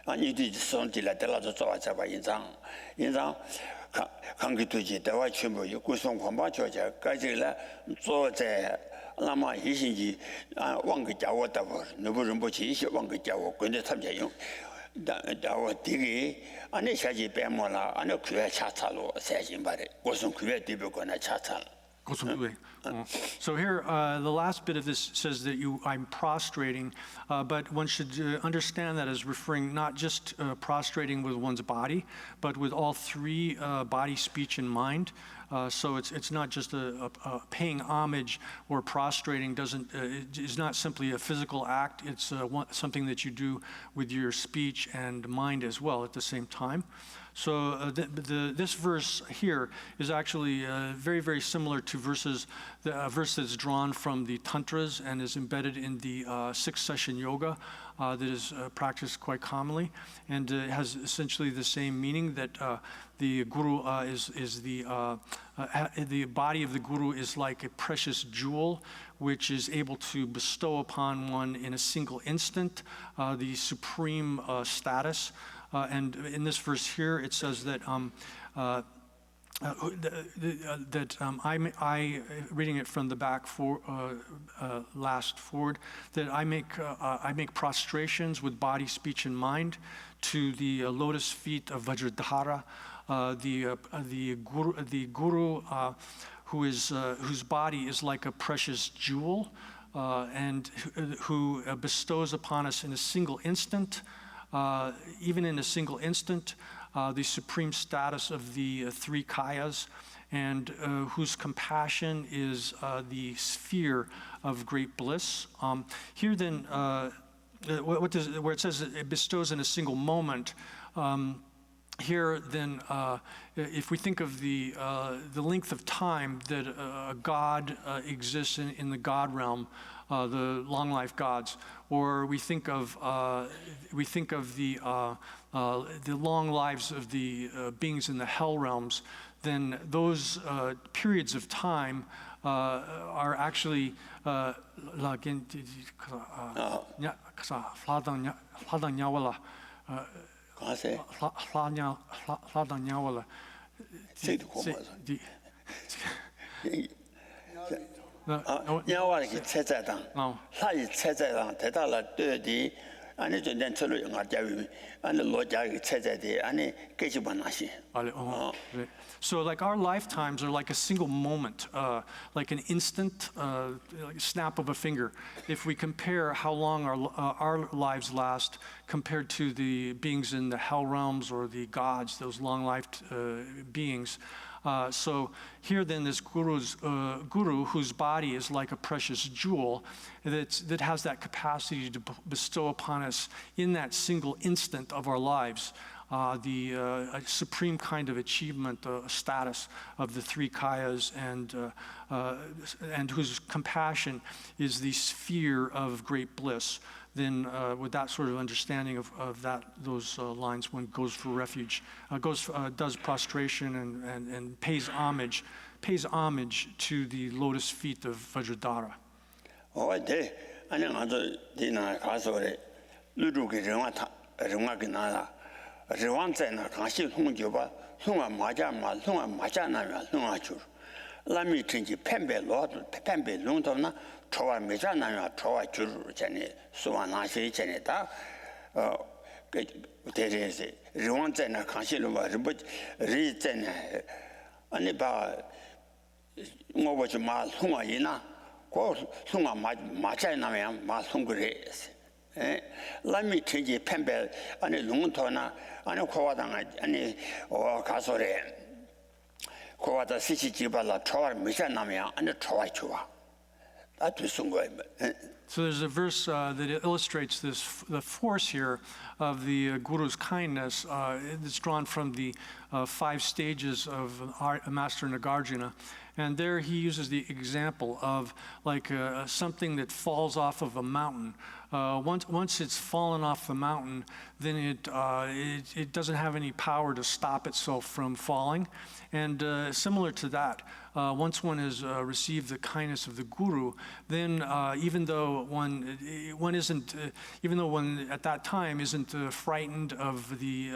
아니 이 손질라 데라도 잡아 인장 강기투지 대화全部 구성 관방 저자까지라做在 那么一星期忘个家我的不那不人不起一忘个家我跟着他们用da我第一安尼下去白毛了安尼苦也恰差了三星吧的我从苦也对不过那恰差了 So here, the last bit of this says that I'm prostrating, but one should understand that as referring not just prostrating with one's body, but with all three body, speech, and mind. So it's not just a paying homage or prostrating is not simply a physical act. It's something that you do with your speech and mind as well at the same time. So this verse here is actually very, very similar to a verse that's drawn from the Tantras and is embedded in the sixth session yoga that is practiced quite commonly. And it has essentially the same meaning that the guru is the body of the guru is like a precious jewel which is able to bestow upon one in a single instant the supreme status. And in this verse here, it says that I reading it from the back last forward, that I make prostrations with body, speech, and mind to the lotus feet of Vajradhara, the guru whose body is like a precious jewel, and who bestows upon us in a single instant. Even in a single instant, the supreme status of the three kayas, and whose compassion is the sphere of great bliss. Here then, where it says it bestows in a single moment, here then, if we think of the length of time that a God exists in the God realm, the long life gods, or we think of the long lives of the beings in the hell realms, then those periods of time are actually 야와기 체자당 사이 체자당 대달라 되디 아니 전전 철로 영화 자위 아니 로자기 체자디 아니 깨지반하시 So like our lifetimes are like a single moment, like an instant like snap of a finger. If we compare how long our lives last compared to the beings in the hell realms or the gods, those long-lived beings. So here then this guru whose body is like a precious jewel that has that capacity to bestow upon us in that single instant of our lives the supreme kind of achievement, status of the three kayas, and whose compassion is the sphere of great bliss. Then with that sort of understanding of those lines, one goes for refuge, does prostration and pays homage to the lotus feet of Vajradhara. 초와 메자나야 초와 주르 전에 수완나시 전에다 대제세 리원전에 관심을 뭐 리전에 아니 봐 뭐지 말 통화이나 고 송아 마차나면 마송그레 라미 체지 펜벨 아니 롱토나 아니 코와당 아니 가소레 코와다 시시지발라 초와 미샤나면 아니 초와 좋아 아주 순거에 So there's a verse that illustrates the force here of the Guru's kindness. It's drawn from the 5 stages of Master Nagarjuna. And there he uses the example of like something that falls off of a mountain. Once it's fallen off the mountain, then it doesn't have any power to stop itself from falling. And similar to that, once one has received the kindness of the Guru, then even though one isn't, even though one at that time isn't frightened of the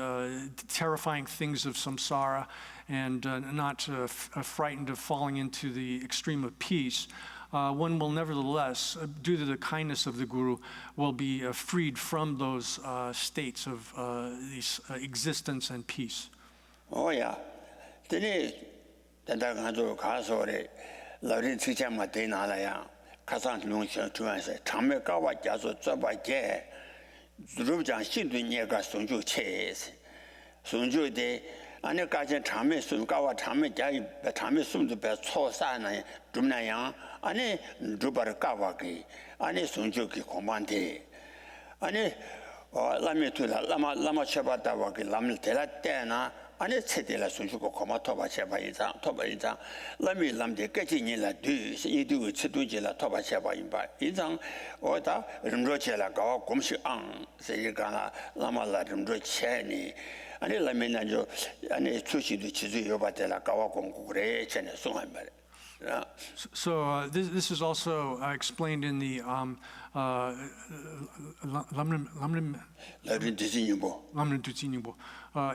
terrifying things of samsara and not frightened of falling into the extreme of peace, one will nevertheless, due to the kindness of the Guru, will be freed from those states of these existence and peace. Oh yeah. Then 단다가도 가서래 러린 지장마 되나라야 가상 농시 주안세 참매 가와 자서 접바게 주루장 신도니가 손주 체스 손주데 안에 가진 참매 손가와 참매 자이 참매 손도 배 초산에 좀나야 안에 주바르 가와기 안에 손주기 고만데 안에 라메투라 라마 쳐봤다와기 람을 데라때나 아니 체대라 순주고 고마토바 셔바이자 토바이자 라미 람데 깨지니라 뒤 이두 치두지라 토바 셔바인바 이장 오다 름로체라 가 곰시 앙 세이가나 라마라 름로 체니 아니 라미나죠 아니 추시도 치주 요바텔라 가와 공고 그래 체네 송한 말. So this is also explained in the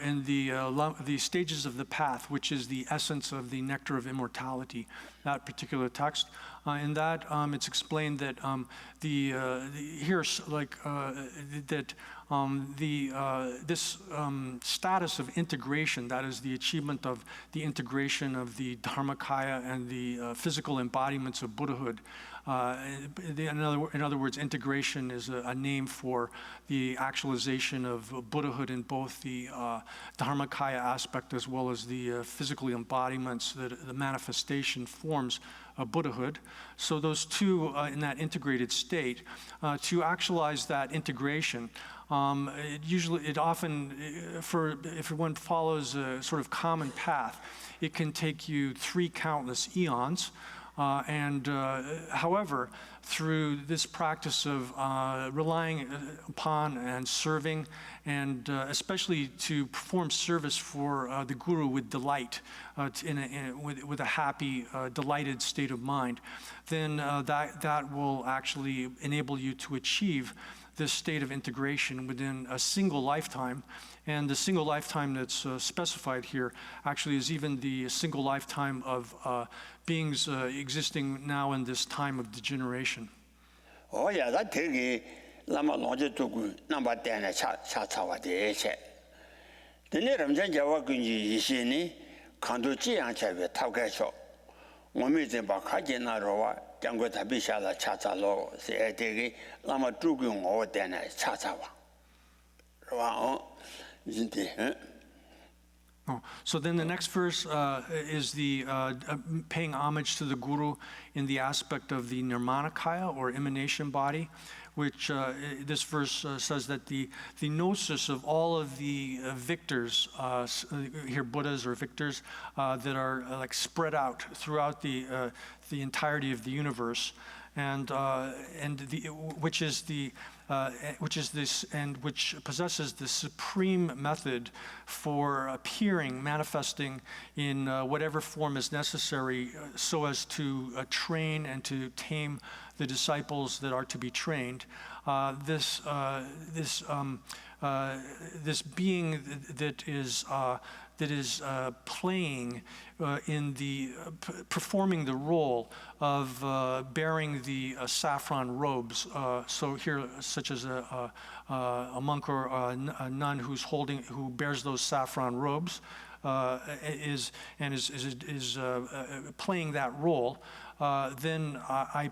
in the stages of the path, which is the essence of the nectar of immortality. That particular text, in that it's explained that this status of integration, that is the achievement of the integration of the Dharmakaya and the physical embodiments of Buddhahood. In other words, integration is a name for the actualization of Buddhahood in both the Dharmakaya aspect as well as the physical embodiments, the manifestation forms of Buddhahood. So those two in that integrated state, to actualize that integration, it often, if one follows a sort of common path, it can take you 3 countless eons. However, through this practice of relying upon and serving, and especially to perform service for the Guru with delight, with a happy, delighted state of mind, then that will actually enable you to achieve this state of integration within a single lifetime. And the single lifetime that's specified here actually is even the single lifetime of beings existing now in this time of degeneration. Oh yeah, that 되게 lama lonje tugu number 10에 차차와 대체. 근데 람전 자와 군지 이시니 간도 지양차에 타가셔. 몸이 좀 바카지나로와 장고 답이샤라 차차로 세 되게 lama tugu 오데네 차차와. So then the next verse is the paying homage to the Guru in the aspect of the Nirmanakaya or emanation body, which this verse says that the gnosis of all of the victors, here Buddhas or victors, that are like spread out throughout the entirety of the universe, which possesses the supreme method for appearing, manifesting in whatever form is necessary, so as to train and to tame the disciples that are to be trained. This being that is playing in the performing the role of bearing the saffron robes. So here, such as a monk or a nun who bears those saffron robes, is playing that role. then I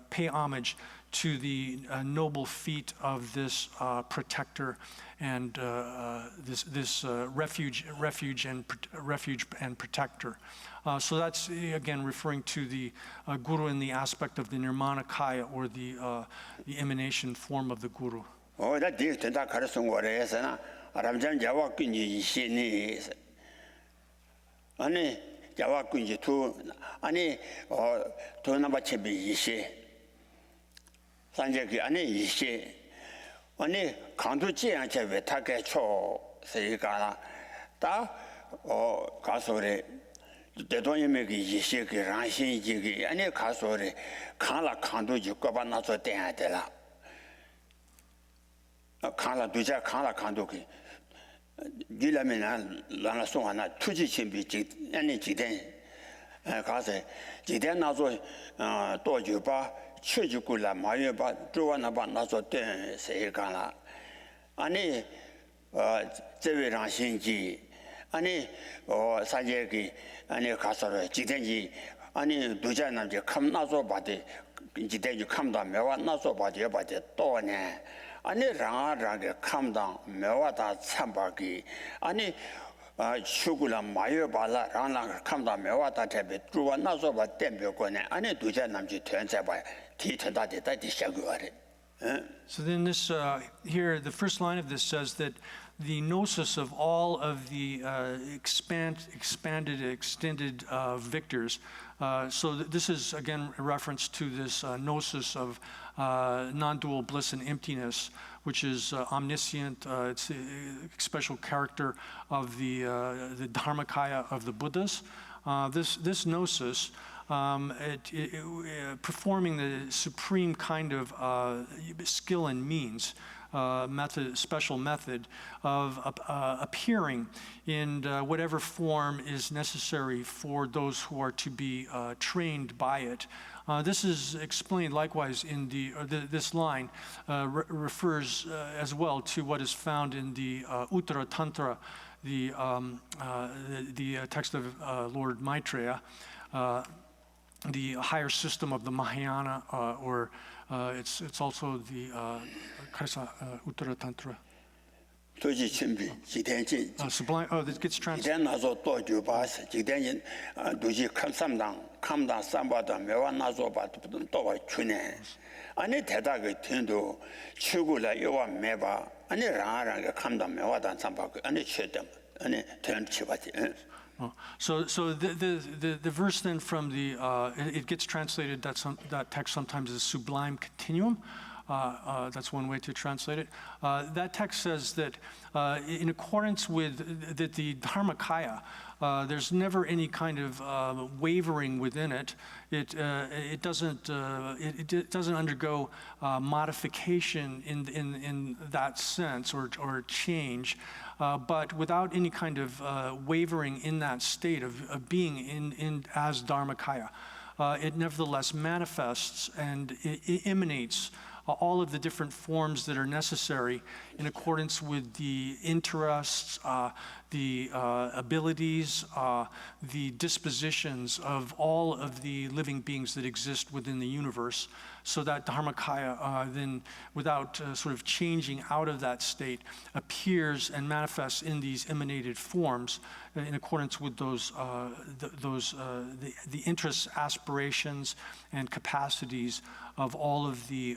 pay homage to the noble feat of this protector and this refuge and protector. So that's again referring to the guru in the aspect of the Nirmanakaya, or the emanation form of the guru. that deal to that Carson or as an Aramjan Java Kunji Shini. Ani Java Kunji to Ani or to number Chebi Yishi. Sanjaki Ani Yishi. Ani Kanduchi and Cheve Take Cho, say Gala. Da or Kasore. They don't make Yishi, Ranshin Jigi, any Kasore, Kala Kandu, Jukabanazo Dela. Kala Duja, Kala Kanduki. Gilamina, Lana Sona, Tuji Chimbi, any Jiden. Kase, Jiden Nazo, Dojuba, Chujukula, Mayuba, Juanaba Nazo Den, say Gala. Ani Zevi Ranshin Ji. 아니 사제기 아니 가서 지대지 아니 두자 남자 감나서 바데 지대지 감다 매와 나서 바데 또네 아니 라라게 감다 매와다 참바기 아니 추구라 마여 발라 라나 감다 매와다 대베 주와 나서 바 땜벽거네 아니 두자 남자 된자 봐 뒤터다데 다디 샤고아레. So then this here, the first line of this says that the gnosis of all of the extended victors. So this is again a reference to this gnosis of non-dual bliss and emptiness, which is omniscient. It's a special character of the Dharmakaya of the Buddhas. This gnosis, performing the supreme kind of skill and means, special method of appearing in whatever form is necessary for those who are to be trained by it. This is explained likewise in this line refers as well to what is found in the Uttara Tantra, the text of Lord Maitreya, the higher system of the Mahayana, or it's also the Uttara Tantra. Sublime. Oh, this gets translated. So the verse then from the it gets translated that text sometimes as sublime continuum. That's one way to translate it. That text says that in accordance with the Dharmakaya, there's never any kind of wavering within it. It doesn't undergo modification in that sense or change, but without any kind of wavering in that state of being in as Dharmakaya. It nevertheless manifests and it emanates all of the different forms that are necessary in accordance with the interests, the abilities, the dispositions of all of the living beings that exist within the universe, so that Dharmakaya then, without sort of changing out of that state, appears and manifests in these emanated forms in accordance with those the interests, aspirations, and capacities of all of the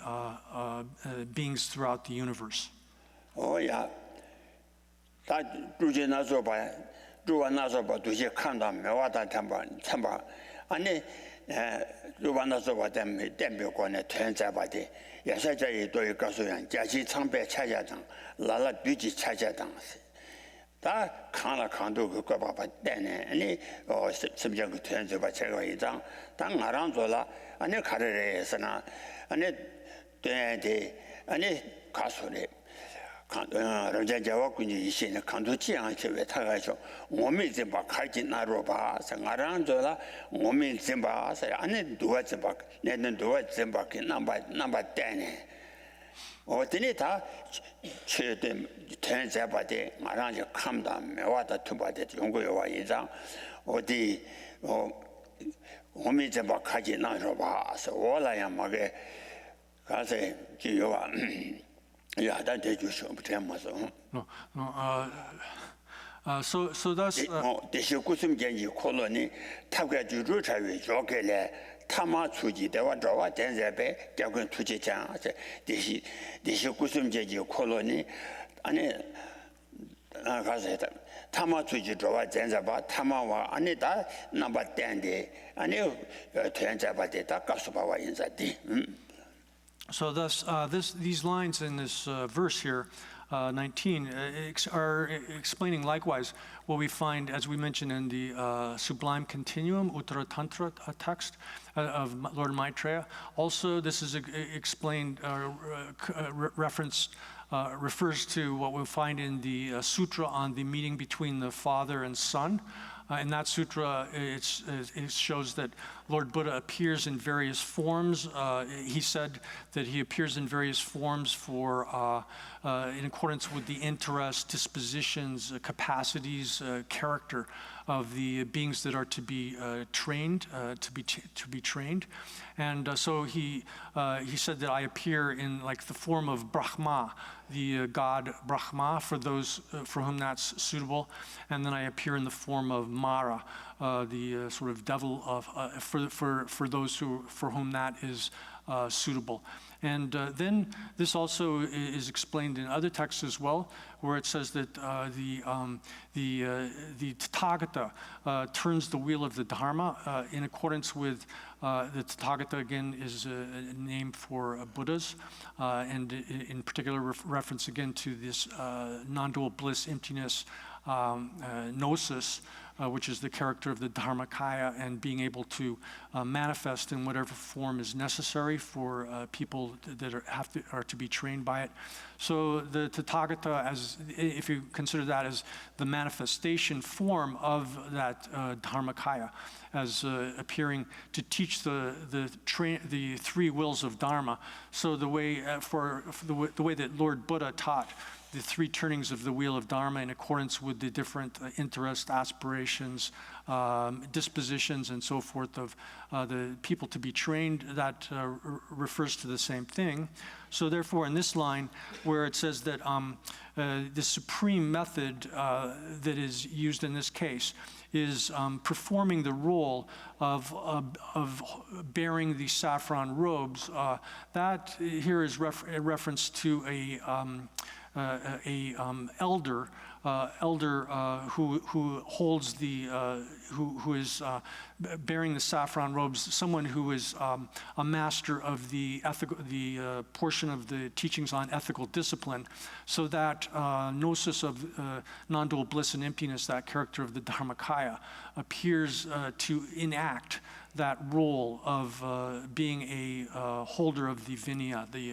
beings throughout the universe. Oh yeah. That Ruja Nazoba, Ruwa Nazoba, Duja Kanda, Mewata Tamba, and Ruwa Nazoba, them Dembukone, Tenzabadi, Yasaja, Doi Gasuyan, Jaji Tambe Chajatan, Lala Duji Chajatan. That Kana Kandu Gubaba, then any or subject to Tenzaba Chagaidan, Tang Aranzola, and a Carre Sana, and it and it Castle. Rajawa Kuni is in a Kanduchi and Chevetajo, Women Zimba Kajina Roba, Sangaranzola, Women Zimba, and then do it Zimbak, then do it Zimbak number 10. Or Dinita, Chedem turns everybody, Maranja come down, Mewata Tuba, that Yungo Iza, or the 我们这把开始那说吧，是我来呀嘛个，刚才就有啊，呀，但这就是不这么说。No, no, so thus, 这些古什么建议可能呢，他个就主才会做开来，他妈出去的话，找我现在呗，叫个出去讲，这些古什么建议可能呢，安尼，刚才的。他们出去找我现在吧，他们话安尼打那把单的，安尼现在把的打告诉把我现在的，So thus, these lines in this verse here, 19, are explaining likewise what we find, as we mentioned in the Sublime Continuum, Uttara Tantra text of Lord Maitreya. Also, this is explained, refers to what we find in the sutra on the meeting between the Father and Son. In that sutra, it shows that Lord Buddha appears in various forms. He said that he appears in various forms for, in accordance with the interests, dispositions, capacities, character of the beings that are to be trained, to be trained. And so he said that I appear in like the form of Brahma, the god Brahma, for those for whom that's suitable, and then I appear in the form of Mara, the sort of devil of for those for whom that is suitable. And then this also is explained in other texts as well, where it says that the Tathagata turns the wheel of the Dharma in accordance with the Tathagata, again, is a name for Buddhas, and in particular reference again to this non-dual bliss, emptiness, gnosis, which is the character of the Dharmakaya, and being able to manifest in whatever form is necessary for people that are to be trained by it. So the Tathagata, as if you consider that as the manifestation form of that Dharmakaya, as appearing to teach the three wills of Dharma. So the way the way that Lord Buddha taught the three turnings of the wheel of Dharma in accordance with the different interests, aspirations, dispositions, and so forth of the people to be trained, that refers to the same thing. So therefore, in this line, where it says that the supreme method that is used in this case is performing the role of bearing the saffron robes, that here is a reference to a elder who holds the who is bearing the saffron robes, someone who is a master of the portion of the teachings on ethical discipline, so that gnosis of non-dual bliss and emptiness, that character of the Dharmakaya, appears to enact that role of being a holder of the Vinaya, the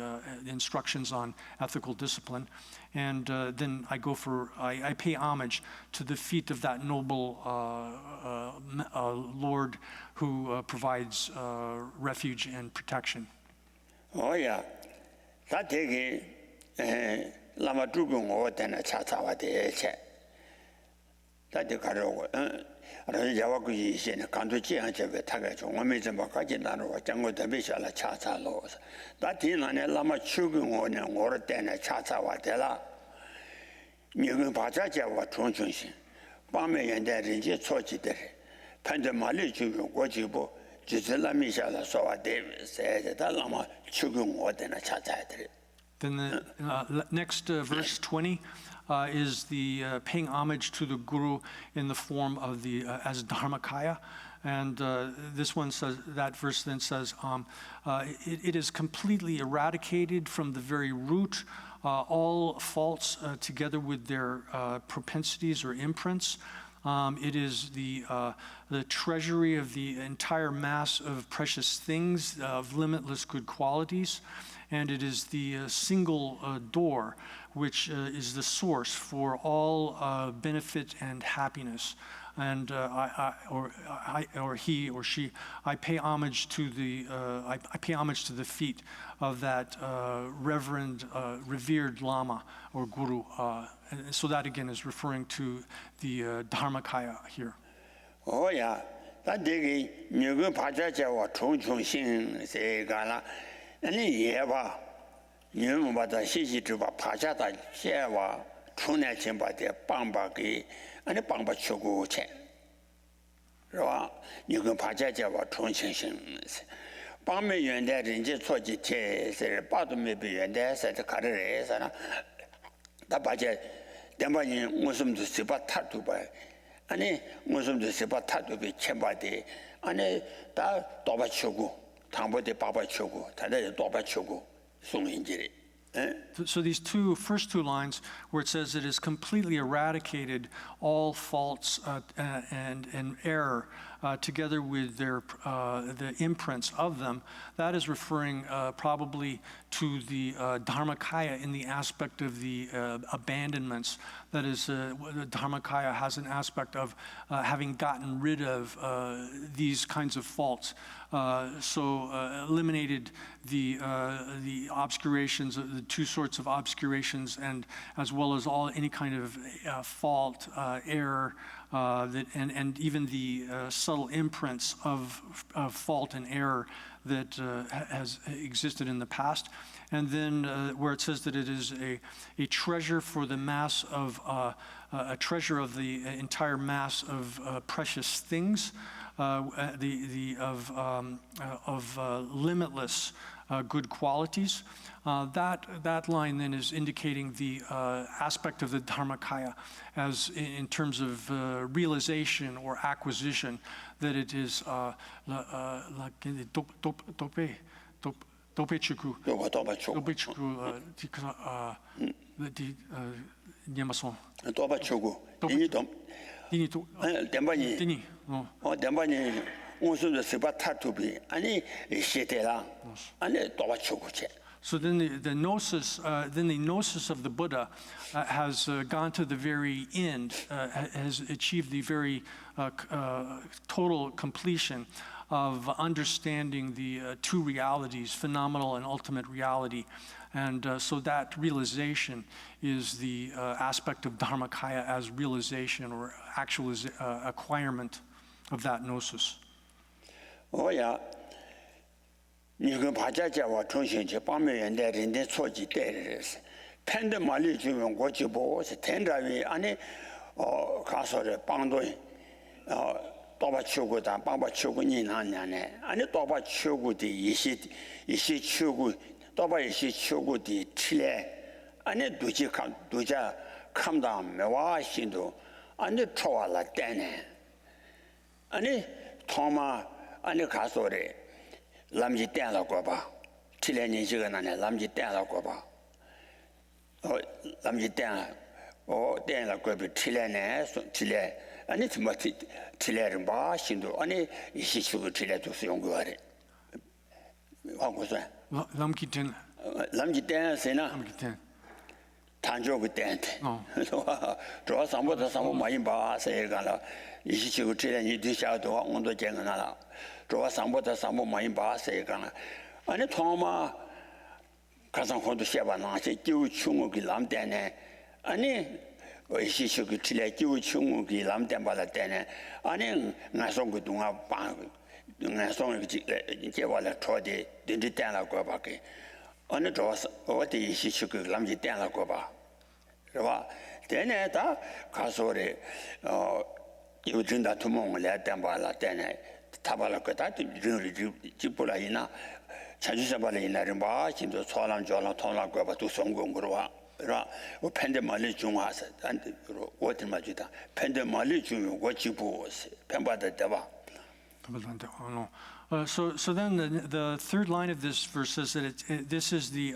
instructions on ethical discipline. And then I pay homage to the feet of that noble Lord who provides refuge and protection. Oh yeah, that take lama drugung o tena cha cha wa de che. That de karo而且我估计现在刚才这样这个大概从我们这么搞进来了，我讲我特别下来查查了，那天那呢，那么去给我呢，我的店呢查查我的了，你跟把这叫我重重心，把每人的人家错起的，反正马里去我就不，就是那么下来说我的，谁的他那么去给我的呢查查的。Then the next verse 20. Is the paying homage to the Guru in the form of the as Dharmakaya, and this one says, that verse then says, it is completely eradicated from the very root, all faults together with their propensities or imprints. It is the treasury of the entire mass of precious things, of limitless good qualities. And it is the single door which is the source for all benefit and happiness. And or he or she, I pay homage to the feet of that revered Lama or Guru. So that again is referring to the Dharmakaya here. Oh yeah. 다 되게 누구 바자자와 총총신 세가라 아니 예봐 누구 바자 시시주바 바자다 제와 총내 전바대 빵바기 아니 빵바 추구체 그러와 누구 바자자와 총총신 빵매 연대人家 초지 제세 빠도 매비 연대에서 가르래서나 다 바자 대만이 무슨도 세바 타두바 아니 무슨도 세바 타두비 쳔바데 아니 다 도바치고 당보대 바바치고 다들 도바치고 송인지리. So these first two lines where it says it has completely eradicated all faults and error together with the imprints of them, that is referring probably to the Dharmakaya in the aspect of the abandonments. That is, the Dharmakaya has an aspect of having gotten rid of these kinds of faults. Eliminated the obscurations, the two sorts of obscurations, and as well as any kind of fault, error, and even the subtle imprints of fault and error that has existed in the past. And then where it says that it is a treasure for the mass of, a treasure of the entire mass of precious things, of limitless good qualities. That line then is indicating the aspect of the Dharmakaya as in terms of realization or acquisition, that it is 도배치구 녀마송 도바치고 이니 덴바니 덴바니 무슨도 세바 타투비 아니 시테라 아니 도바치고체. So then the gnosis of the Buddha has gone to the very end, has achieved the very total completion of understanding the two realities, phenomenal and ultimate reality. And so that realization is the aspect of Dharmakaya as realization or actual acquirement of that gnosis. Oh, yeah. 你跟把家家我重新去帮美元的人的错记带的是，偏的马里就用国际部是天着为安尼他说的帮队多把去过的帮把去过银行呢安尼多把去过的一些去过多把一些去过的起来安尼都家看到没话心头安尼错完了单呢安尼他妈安尼他说的 람지 땡라고 봐. 칠레니 지가나네 람지 땡라고 봐. 람지 땡. 땡라고 봐. 칠레네 칠레. 아니 뭐 칠레를 봐. 신도 아니 이시추고 칠레도 쓰용 거래. 하고서 람기텐. 람지 땡세나. 람기텐. 단조그 땡데. 저 상보다 상보 많이 봐. 세가라. 이시추고 칠레니 뒤샤도 온도 쟁나라. 主要上不得上不满意把谁干了，俺那他妈，看上很多下班那些就穷我给蓝蛋呢，俺那我一些去个起来就穷我给蓝蛋把它蛋呢，俺那俺上个东啊把，俺上个结完了炒的，等着蛋了过吧给，俺那主要是我的一些去个蓝鸡蛋了过吧，是吧？蛋呢他他说的，有真的他们来蛋把了蛋呢。 타발라 거다 르르 집불라이나 자주사발이나 르바 진도 소람 조람 통랑 거바 두 성공으로 와 그러나 팬데말리 중화서 안으로 어디마주다 팬데말리 중 워치부 팬바다 대바 So then the third line of this verse says that this is the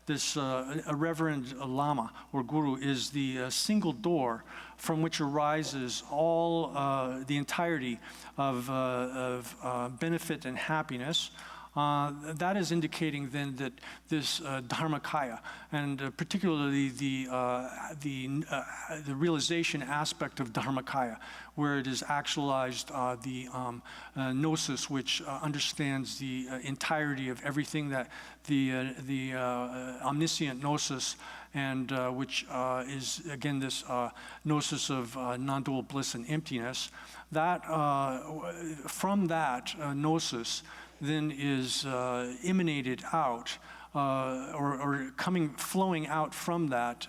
this reverend lama or guru is the single door from which arises all the entirety of benefit and happiness, that is indicating then that this Dharmakaya, and particularly the realization aspect of Dharmakaya, where it is actualized the gnosis, which understands the entirety of everything, that the omniscient gnosis, and which is again this gnosis of non-dual bliss and emptiness. That from that gnosis then is emanated out, or flowing out from that,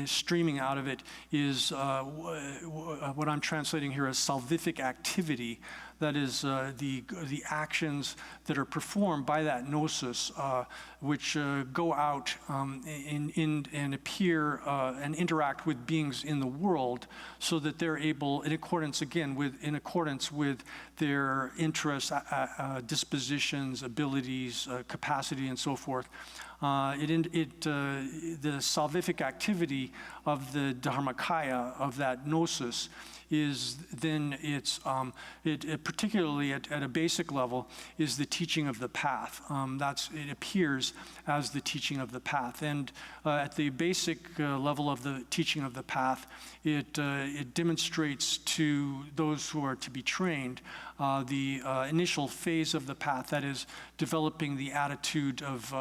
streaming out of it, is what I'm translating here as salvific activity. That is the actions that are performed by that gnosis, which go out and appear and interact with beings in the world, so that they're able, in accordance with their interests, dispositions, abilities, capacity, and so forth. The salvific activity of the Dharmakaya, of that gnosis, is then it particularly at a basic level is the teaching of the path. It appears as the teaching of the path, and at the basic level of the teaching of the path, it demonstrates to those who are to be trained the initial phase of the path, that is developing the attitude of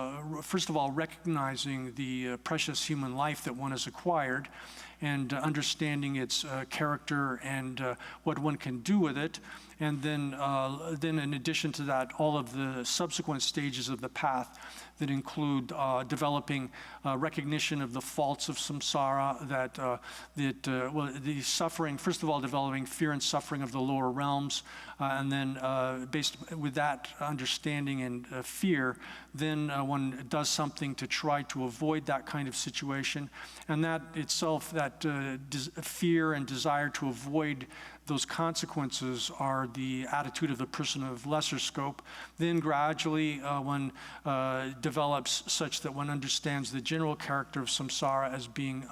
first of all recognizing the precious human life that one has acquired, and understanding its character and what one can do with it. And then in addition to that, all of the subsequent stages of the path that include developing recognition of the faults of samsara, the suffering, first of all, developing fear and suffering of the lower realms, and then based with that understanding and fear, then one does something to try to avoid that kind of situation. And that itself, that fear and desire to avoid those consequences, are the attitude of the person of lesser scope. Then gradually one develops such that one understands the general character of samsara as being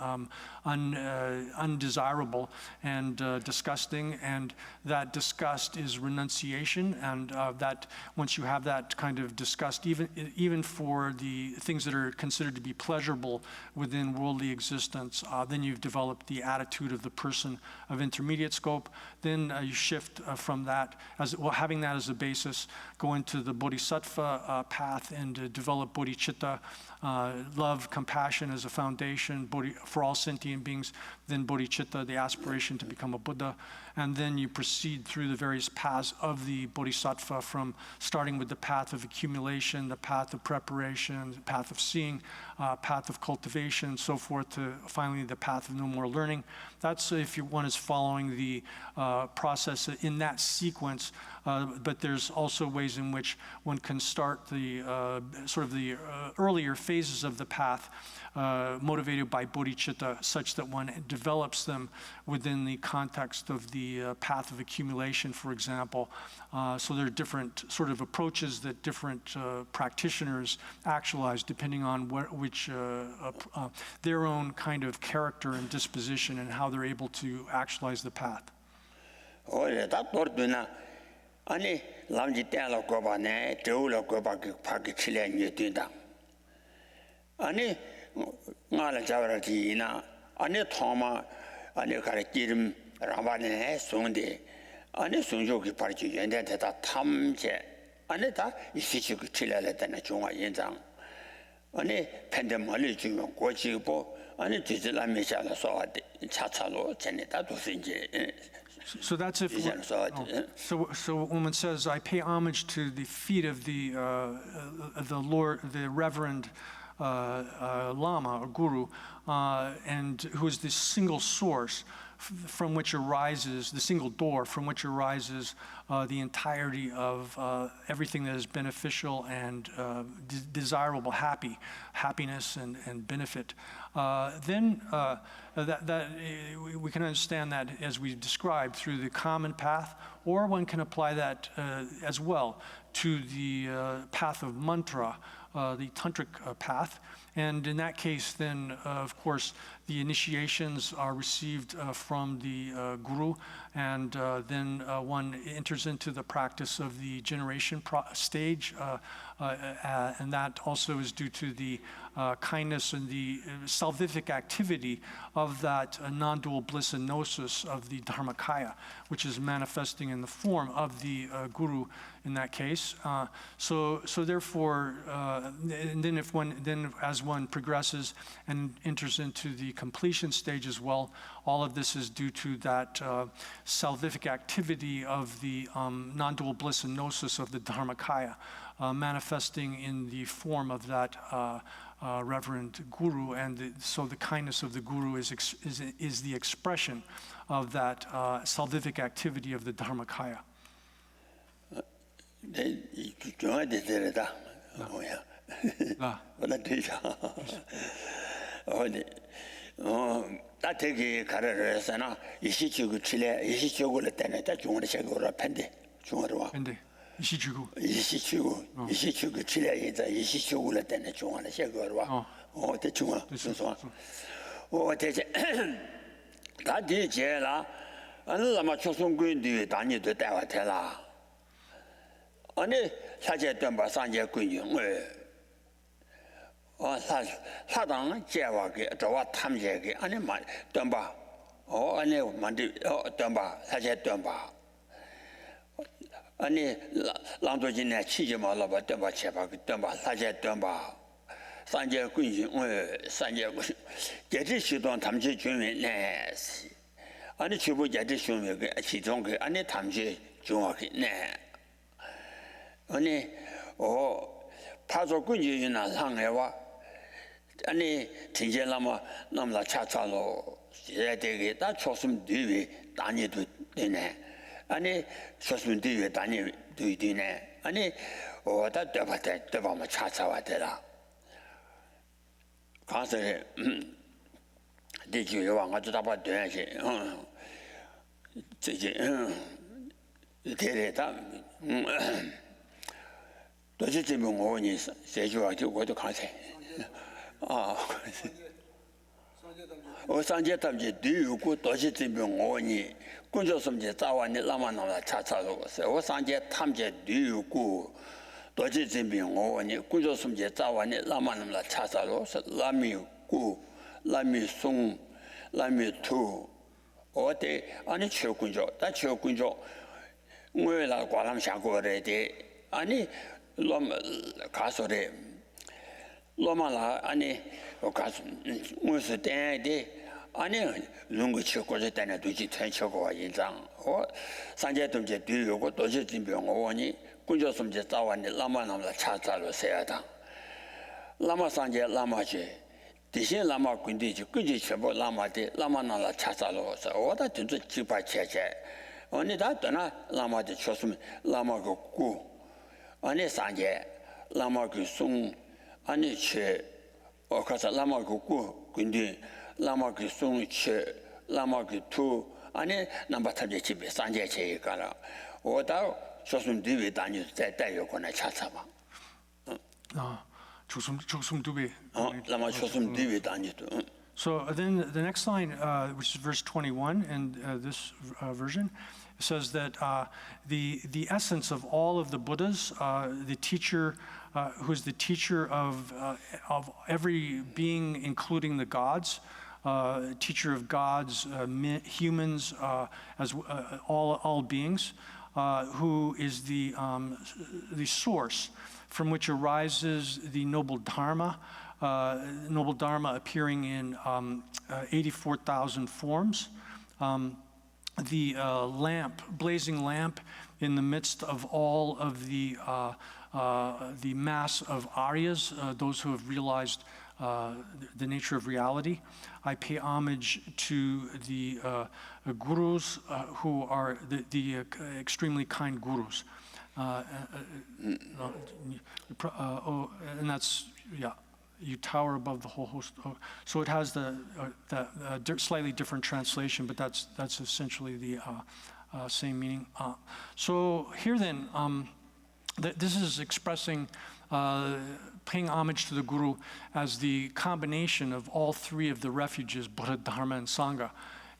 undesirable and disgusting, and that disgust is renunciation, and that once you have that kind of disgust, even for the things that are considered to be pleasurable within worldly existence, then you've developed the attitude of the person of intermediate scope. Then you shift from that, having that as a basis, go into the bodhisattva path and develop bodhicitta, love, compassion as a foundation for all sentient beings, then bodhicitta, the aspiration to become a Buddha, and then you proceed through the various paths of the bodhisattva, from starting with the path of accumulation, the path of preparation, the path of seeing, path of cultivation, and so forth, to finally the path of no more learning. That's if one is following the process in that sequence, but there's also ways in which one can start the earlier phases of the path, motivated by bodhicitta, such that one develops them within the context of the path of accumulation, for example. So there are different sort of approaches that different practitioners actualize, depending on which their own kind of character and disposition, and how they're able to actualize the path. 아니 람지 때로 거바네 저울로 거바기 파기 칠레니 된다 아니 나를 잡아라지나 아니 토마 아니 가르 기름 라바네 송데 아니 송조기 파르지 연대다 탐제 아니 다 이시치 칠레라다나 중앙 연장 아니 팬데멀리 주면 고지보 아니 지질라미샤라서 차차로 전에다 도신지 So that's if. So when one says, "I pay homage to the feet of the Lord, the Reverend Lama or Guru, and who is the single source from which arises, the single door from which arises the entirety of everything that is beneficial and desirable, happiness and benefit." Then we can understand that as we described through the common path, or one can apply that as well to the path of mantra, the tantric path. And in that case, then, of course, the initiations are received from the guru, and then one enters into the practice of the generation stage, and that also is due to the kindness and the salvific activity of that non-dual bliss and gnosis of the Dharmakaya, which is manifesting in the form of the guru in that case. So therefore, and then as one progresses and enters into the completion stage as well, all of this is due to that salvific activity of the non-dual bliss and gnosis of the Dharmakaya, manifesting in the form of that reverend guru, and so the kindness of the guru is the expression of that salvific activity of the Dharmakaya. 따뜻하게 가르쳐서나 이시주고 칠레 이시주고를 때는 다 중원의 세고로 팬데 중원으로 와. 근데 이시주고 칠레 이제 이시주고를 때는 중원의 세고로 와. 대충 순서. 대체 다 뒤제라. 아니 아마 초송군들이 다니도 대화되라. 아니 사제던 바 산제 군용을 사당 제와게 저와 탐제게 아니 말 덤바 아니 만디 덤바 사제 덤바 아니 랑도진에 치지 말아봐 덤바 제바 덤바 사제 덤바 산제 군이 산제 제지 시동 탐제 중에 아니 주부 제지 중에 시동게 아니 탐제 중하게 네 아니 파조 군이나 상해와 아니 진짜라마 남라 차차로 제대게 다 초심 뒤에 다니도 되네 아니 초심 뒤에 다니도 되네 아니 다 대바대 대바마 차차와 되라 가서 대주에 와가지고 다봐 돼야지 이제 대래다 도대체 뭐 오니 세주하고 그것도 가세 산제 탐제 뒤우고 도대체 뭐 오니 군조섬제 자완이 라마나라 차차로 산제 탐제 뒤우고 도대체 뭐 오니 군조섬제 자완이 라마나라 차차로 라미고 라미송 라미투 어때 아니 최군조 다 최군조 뭐라 과람 샤고래데 아니 롬 가서래 로마라 아니 가서 무슨 때에 아니 롱고 치고서 때는 두지 천쳐고 인장 산제동제 뒤요고 도시 진병 오니 군조섬제 자완이 라마나라 차자로 세야다 라마 산제 라마제 대신 라마 군디지 그지 전부 라마데 라마나라 차자로서 오다 진짜 지파체체 아니 다 떠나 라마데 초스면 라마고 구 아니 산제 라마고 송 아니 체 어카사 라마고 구 군디 라마고 송체 라마고 투 아니 남바타제 집에 산제 체가라 오다 초스면 뒤에 다니 때때요거나 차차봐 lama chosum divi danyitu. So then the next line, which is verse 21 in this version, says that the essence of all of the Buddhas, the teacher, who's the teacher of every being, including the gods, teacher of gods, humans, as all beings, who is the source from which arises the noble Dharma appearing in 84,000 forms. The blazing lamp in the midst of all of the mass of Aryas, those who have realized the nature of reality. I pay homage to the gurus who are the extremely kind gurus. And that's, yeah, you tower above the whole host. So it has the slightly different translation, but that's essentially the same meaning. So here then, this is expressing, paying homage to the Guru as the combination of all three of the refuges, Buddha, Dharma, and Sangha.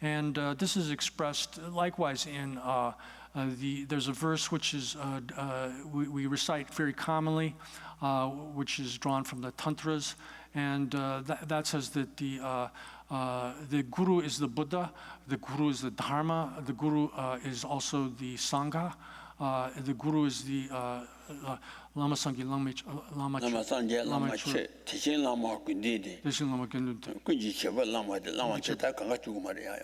And this is expressed likewise in there's a verse which is we recite very commonly, which is drawn from the Tantras, and that says that the Guru is the Buddha, the Guru is the Dharma, the Guru is also the Sangha, the Guru is the Lama Sangye, Lama Sangye, Lama Che, Tishin Lama Kundidi, Tishin Lama Kundidi. Kunji Cheba Lama, Lama Cheta Kanga Chumaria.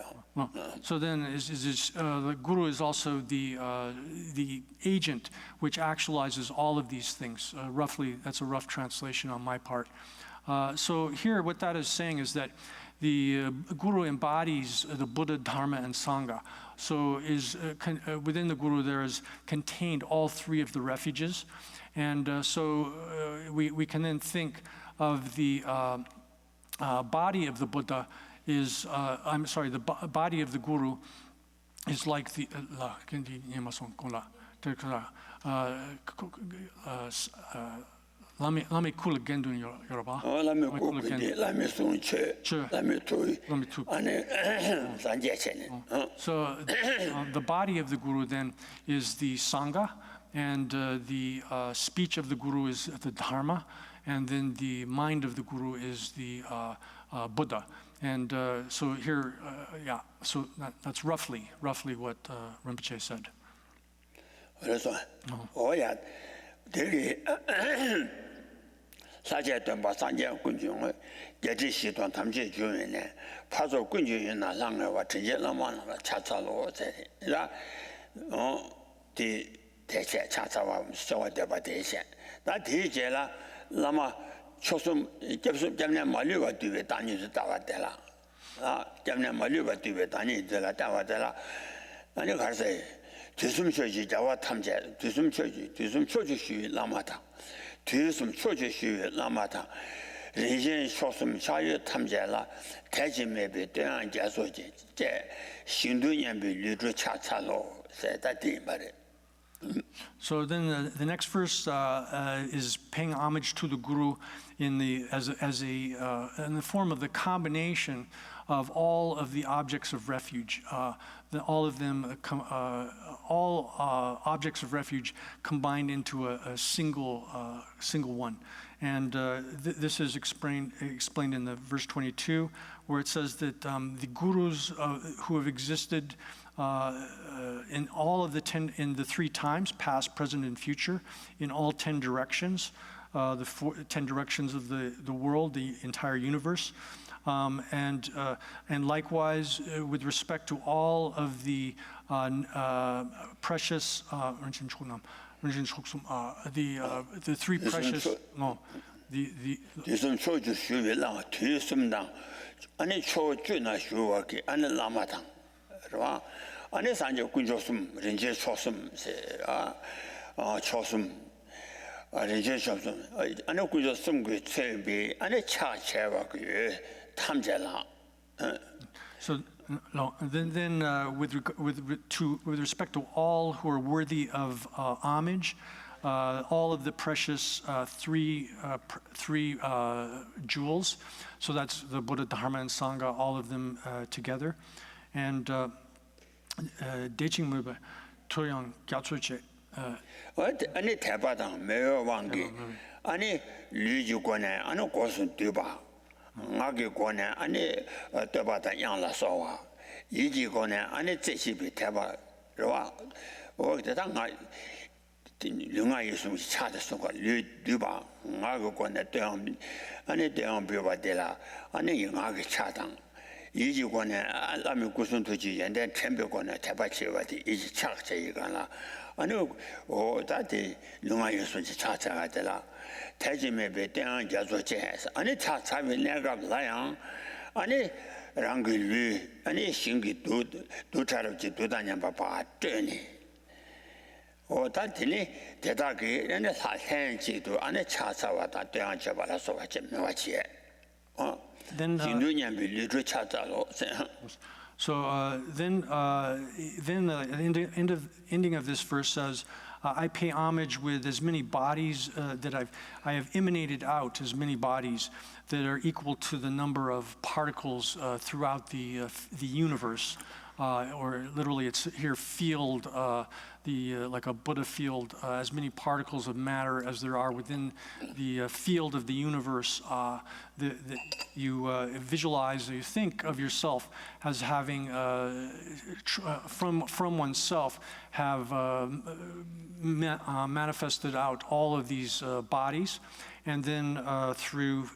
So then, the Guru is also the agent which actualizes all of these things. Roughly, that's a rough translation on my part. So here, what that is saying is that the Guru embodies the Buddha, Dharma, and Sangha. So within the Guru there is contained all three of the refuges. And so we can then think of the body of the Buddha is, the body of the Guru is like the, Lami kula gendun Yoruba. Lami kukudi, Lami sunche, Lami tui, ane sanje chene. So the body of the Guru then is the Sangha, and the speech of the Guru is the Dharma, and then the mind of the Guru is the Buddha. And so here, so that's roughly what Rinpoche said. Oh yeah, 사제 돈바 상제 군중의 제지 시도 탐지 주인네 파조 군중이나 랑과 전제라만 차차로 제라 디 대체 차차와 시와대바 대세 나 디제라 라마 초숨 접수 때문에 말려가 뒤에 다니서 다왔대라 때문에 말려가 뒤에 다니더라 다왔대라 아니 가서 뒤숨쇼지 자와 탐제 뒤숨쇼지 시 라마다 뒤숨 초지시 라마다人说什么下月tham家了开始没被对岸家说这行动也被绿洲掐差了在在地方的 So then the next verse is paying homage to the Guru in the in the form of the combination of all of the objects of refuge, all of them, all objects of refuge combined into a single one. And this is explained in the verse 22, where it says that the gurus who have existed in all of in the three times, past, present, and future, in all 10 directions, the 10 directions of the world, the entire universe. And likewise, with respect to all of the precious, the three precious, no, the 아니 산제 군조숨 렌제 초숨 초숨 렌제 초숨 아니 군조숨 그 체비 아니 차체와 그 탐제라 So then with respect to all who are worthy of homage, all of the precious three jewels, so that's the Buddha, Dharma, and Sangha, all of them together. And Deching Muba, Toyang, Gyatsuche. 아니 대바당 매여 왕기 아니 류주권에 아니 고순 뒤바 나게 권에 아니 대바당 양라서와 이지권에 아니 제시비 대바 로와 어디다가 류가 예수 찾았어가 류바 나게 권에 대한 아니 대한 비바데라 아니 나게 차당 이지권에 알람이 구순 도지 연대 템벽권에 대바치와디 이지 착제 이거나 아니 다들 류가 예수 찾아가더라 대지매배 대한 자조제에서 아니 차차비 내가 라양 아니 랑글류 아니 신기 두차럽지 두다냐 봐봐 뜨니 다들이 대다기 내가 사생지도 안에 차차와다 대한 잡아라서 같이 매와지에 진도냐 빌리로 찾아로 So then the ending of this verse says, I pay homage with as many bodies that I have emanated out, as many bodies that are equal to the number of particles throughout the universe. Or literally, it's here field, like a Buddha field, as many particles of matter as there are within the field of the universe. You visualize, you think of yourself as having, from oneself, have manifested out all of these bodies, and then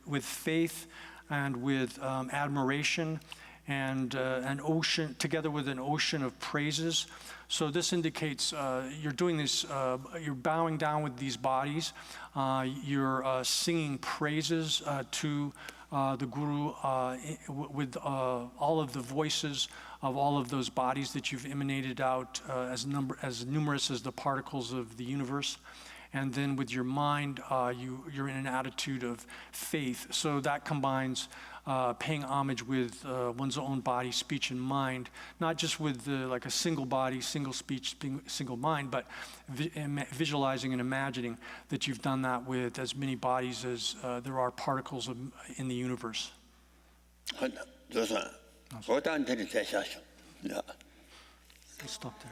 with faith and with admiration, and an ocean, together with an ocean of praises. So this indicates you're doing this, you're bowing down with these bodies, you're singing praises to the Guru with all of the voices of all of those bodies that you've emanated out, as numerous as the particles of the universe. And then with your mind, you're in an attitude of faith. So that combines paying homage with one's own body, speech, and mind, not just with like a single body, single speech, single mind, but visualizing and imagining that you've done that with as many bodies as there are particles in the universe. Let's stop there.